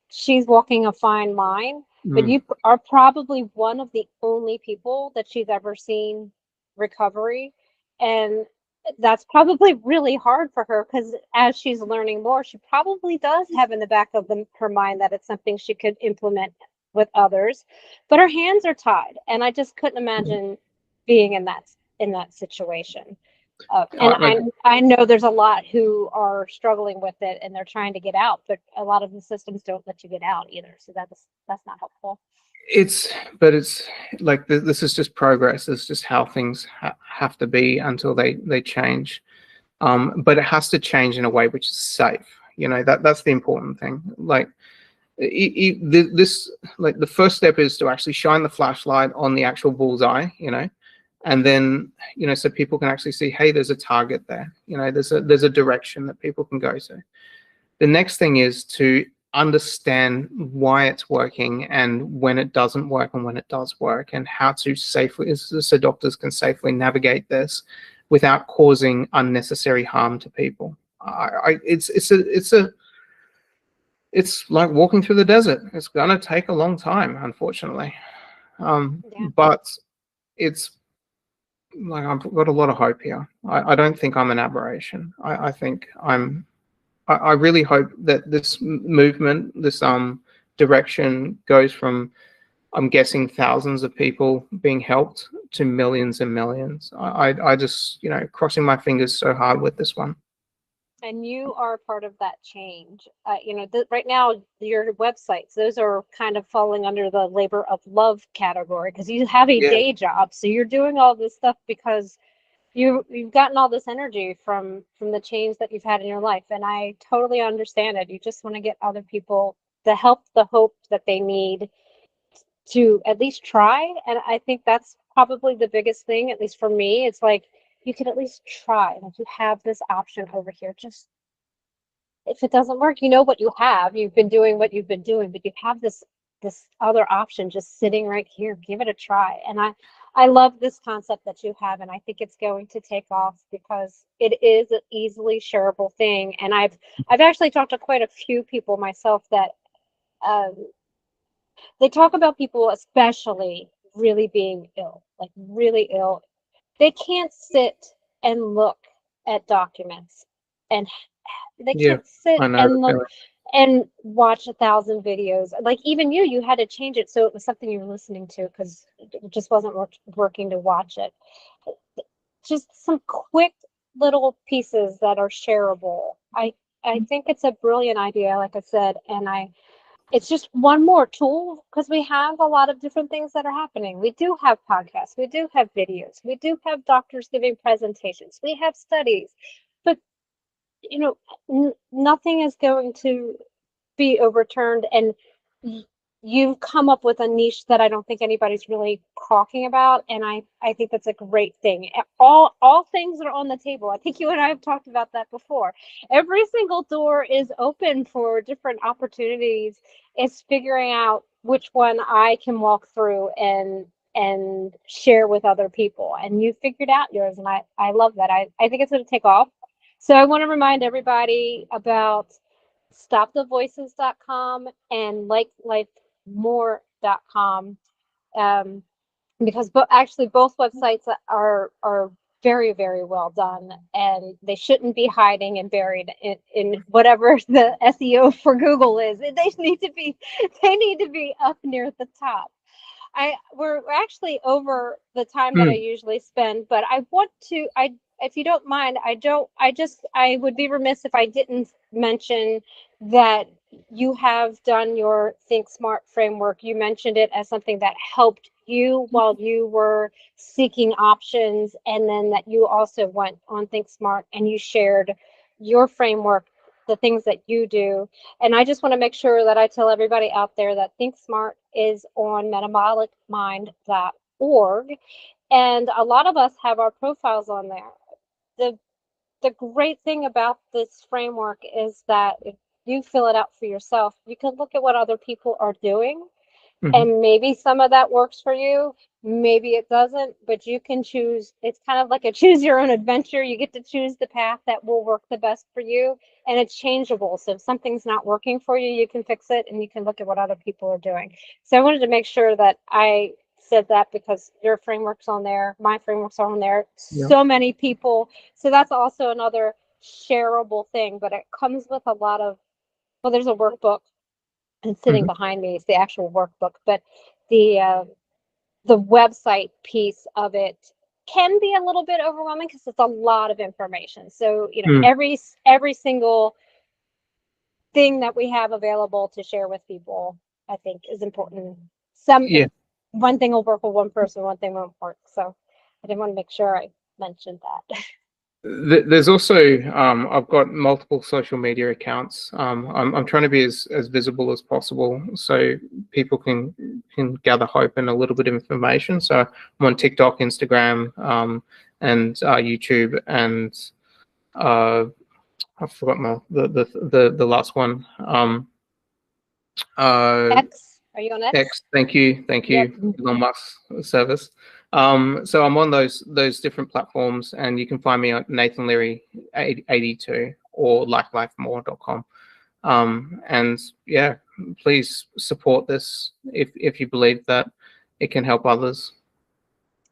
she's walking a fine line, but you are probably one of the only people that she's ever seen recovery. And that's probably really hard for her, because as she's learning more, she probably does have in the back of her mind that it's something she could implement with others, but our hands are tied. And I just couldn't imagine being in that situation. And I, I know there's a lot who are struggling with it and they're trying to get out, but a lot of the systems don't let you get out either. So that's not helpful. it's like this is just progress. It's just how things have to be until they change. But it has to change in a way which is safe. That's the important thing. Like this, like the first step is to actually shine the flashlight on the actual bullseye. And then so people can actually see, hey, there's a target there. There's a direction that people can go to. The next thing is to understand why it's working and when it doesn't work and when it does work, and how to safely, so doctors can safely navigate this without causing unnecessary harm to people. It's like walking through the desert. It's gonna take a long time, unfortunately. Yeah. But it's like I've got a lot of hope here. I don't think I'm an aberration. I think I really hope that this movement, this direction goes from, I'm guessing, thousands of people being helped to millions and millions. I just, crossing my fingers so hard with this one. And you are part of that change. Right now, your websites, those are kind of falling under the labor of love category because you have a Yeah. day job. So you're doing all this stuff because you've gotten all this energy from the change that you've had in your life. And I totally understand it. You just want to get other people the help, the hope that they need to at least try. And I think that's probably the biggest thing, at least for me. It's like you can at least try. Like you have this option over here. Just if it doesn't work, you know what you have. You've been doing what you've been doing, but you have this other option just sitting right here. Give it a try. And I love this concept that you have, and I think it's going to take off because it is an easily shareable thing. And I've actually talked to quite a few people myself that um, they talk about people, especially really being ill, like really ill. They can't sit and look at documents, and they Yeah, can't sit I know the and look feeling. and watch 1,000 videos. Like even you had to change it so it was something you were listening to because it just wasn't working to watch it. Just some quick little pieces that are shareable. I think it's a brilliant idea, like I said, and it's just one more tool because we have a lot of different things that are happening. We do have podcasts, we do have videos, we do have doctors giving presentations, we have studies, but nothing is going to be overturned. And you've come up with a niche that I don't think anybody's really talking about, and I think that's a great thing. All things are on the table. I think you and I have talked about that before. Every single door is open for different opportunities. It's figuring out which one I can walk through and share with other people. And you figured out yours, and I love that. I think it's going to take off. So I want to remind everybody about stopthevoices.com and likelifemore.com, because actually both websites are very, very well done, and they shouldn't be hiding and buried in whatever the SEO for Google is. They need to be up near the top. We're actually over the time that I Hmm. usually spend, but I want to I if you don't mind, I would be remiss if I didn't mention that you have done your Think Smart framework. You mentioned it as something that helped you while you were seeking options, and then that you also went on Think Smart and you shared your framework, the things that you do. And I just want to make sure that I tell everybody out there that Think Smart is on metabolicmind.org. And a lot of us have our profiles on there. The the great thing about this framework is that if you fill it out for yourself, you can look at what other people are doing, Mhm. and maybe some of that works for you, maybe it doesn't, but you can choose. It's kind of like a choose your own adventure. You get to choose the path that will work the best for you, and it's changeable. So if something's not working for you, you can fix it, and you can look at what other people are doing. So I wanted to make sure that I said that because your framework's on there, my frameworks are on there, Yeah. so many people. So that's also another shareable thing, but it comes with a lot of, well, there's a workbook, and sitting behind me is the actual workbook, but the website piece of it can be a little bit overwhelming because it's a lot of information. So, Mm. every single thing that we have available to share with people, I think, is important. Yeah. One thing will work for one person, one thing won't work. So I didn't want to make sure I mentioned that. There's also I've got multiple social media accounts. I'm trying to be as visible as possible so people can gather hope and a little bit of information. So I'm on TikTok, Instagram, and YouTube, and I forgot the last one. X, are you on X? X, thank you, Yep. Elon Musk's service. So I'm on those different platforms, and you can find me at Nathan Leary 82 or lifelifemore.com. And yeah, please support this if you believe that it can help others.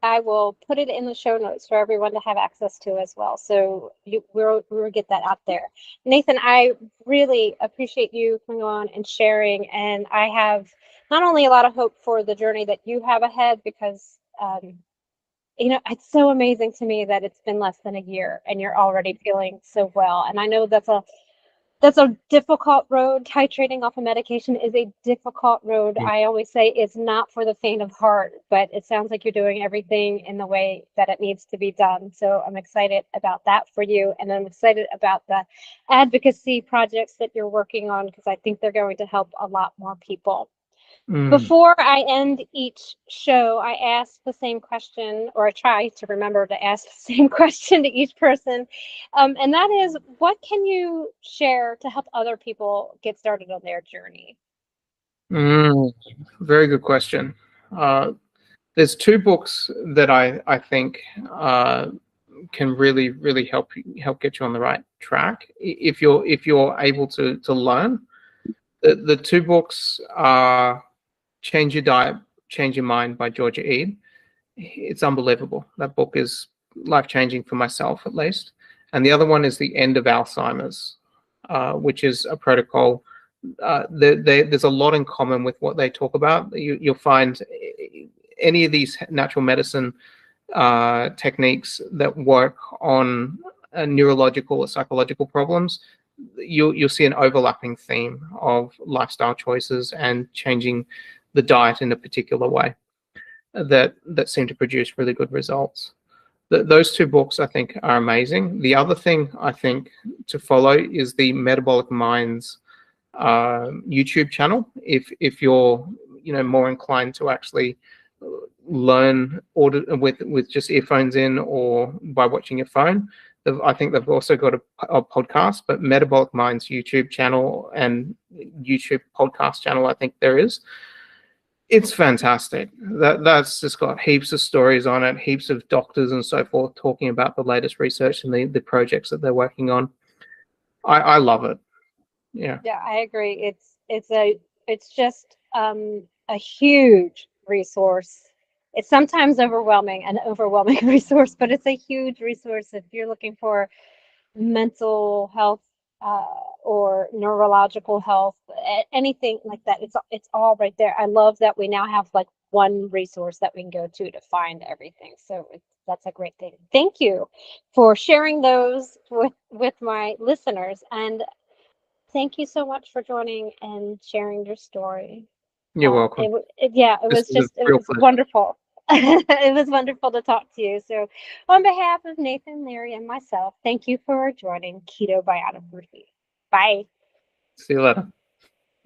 I will put it in the show notes for everyone to have access to as well. So we'll get that out there. Nathan, I really appreciate you coming on and sharing. And I have not only a lot of hope for the journey that you have ahead, because it's so amazing to me that it's been less than a year and you're already feeling so well. And I know that's a difficult road. Titrating off of medication is a difficult road. Yeah. I always say it's not for the faint of heart, but it sounds like you're doing everything in the way that it needs to be done. So I'm excited about that for you. And I'm excited about the advocacy projects that you're working on, because I think they're going to help a lot more people. Before I end each show, I ask the same question, or I try to remember to ask the same question to each person. And that is, what can you share to help other people get started on their journey? Very good question. There's two books that I think can really help get you on the right track if you're able to learn. The two books are Change Your Diet, Change Your Mind by Georgia Ede. It's unbelievable. That book is life-changing for myself, at least. And the other one is The End of Alzheimer's, which is a protocol. There's a lot in common with what they talk about. You'll find any of these natural medicine techniques that work on neurological or psychological problems, you'll see an overlapping theme of lifestyle choices and changing the diet in a particular way that seem to produce really good results. Those two books I think are amazing. The other thing I think to follow is the Metabolic Minds YouTube channel. If you're more inclined to actually learn with just earphones in or by watching your phone, I think they've also got a podcast, but Metabolic Minds YouTube channel and YouTube podcast channel, I think there is. It's fantastic. That's just got heaps of stories on it, heaps of doctors and so forth talking about the latest research and the projects that they're working on. I love it. Yeah. Yeah, I agree. It's just a huge resource. It's sometimes an overwhelming resource, but it's a huge resource if you're looking for mental health or neurological health, anything like that. It's all right there. I love that we now have like one resource that we can go to find everything. So that's a great thing. Thank you for sharing those with my listeners, and thank you so much for joining and sharing your story. You're welcome. It This is a it real was pleasure. wonderful. It was wonderful to talk to you. So, on behalf of Nathan Leary and myself, thank you for joining Ketobiography. Bye. See you later.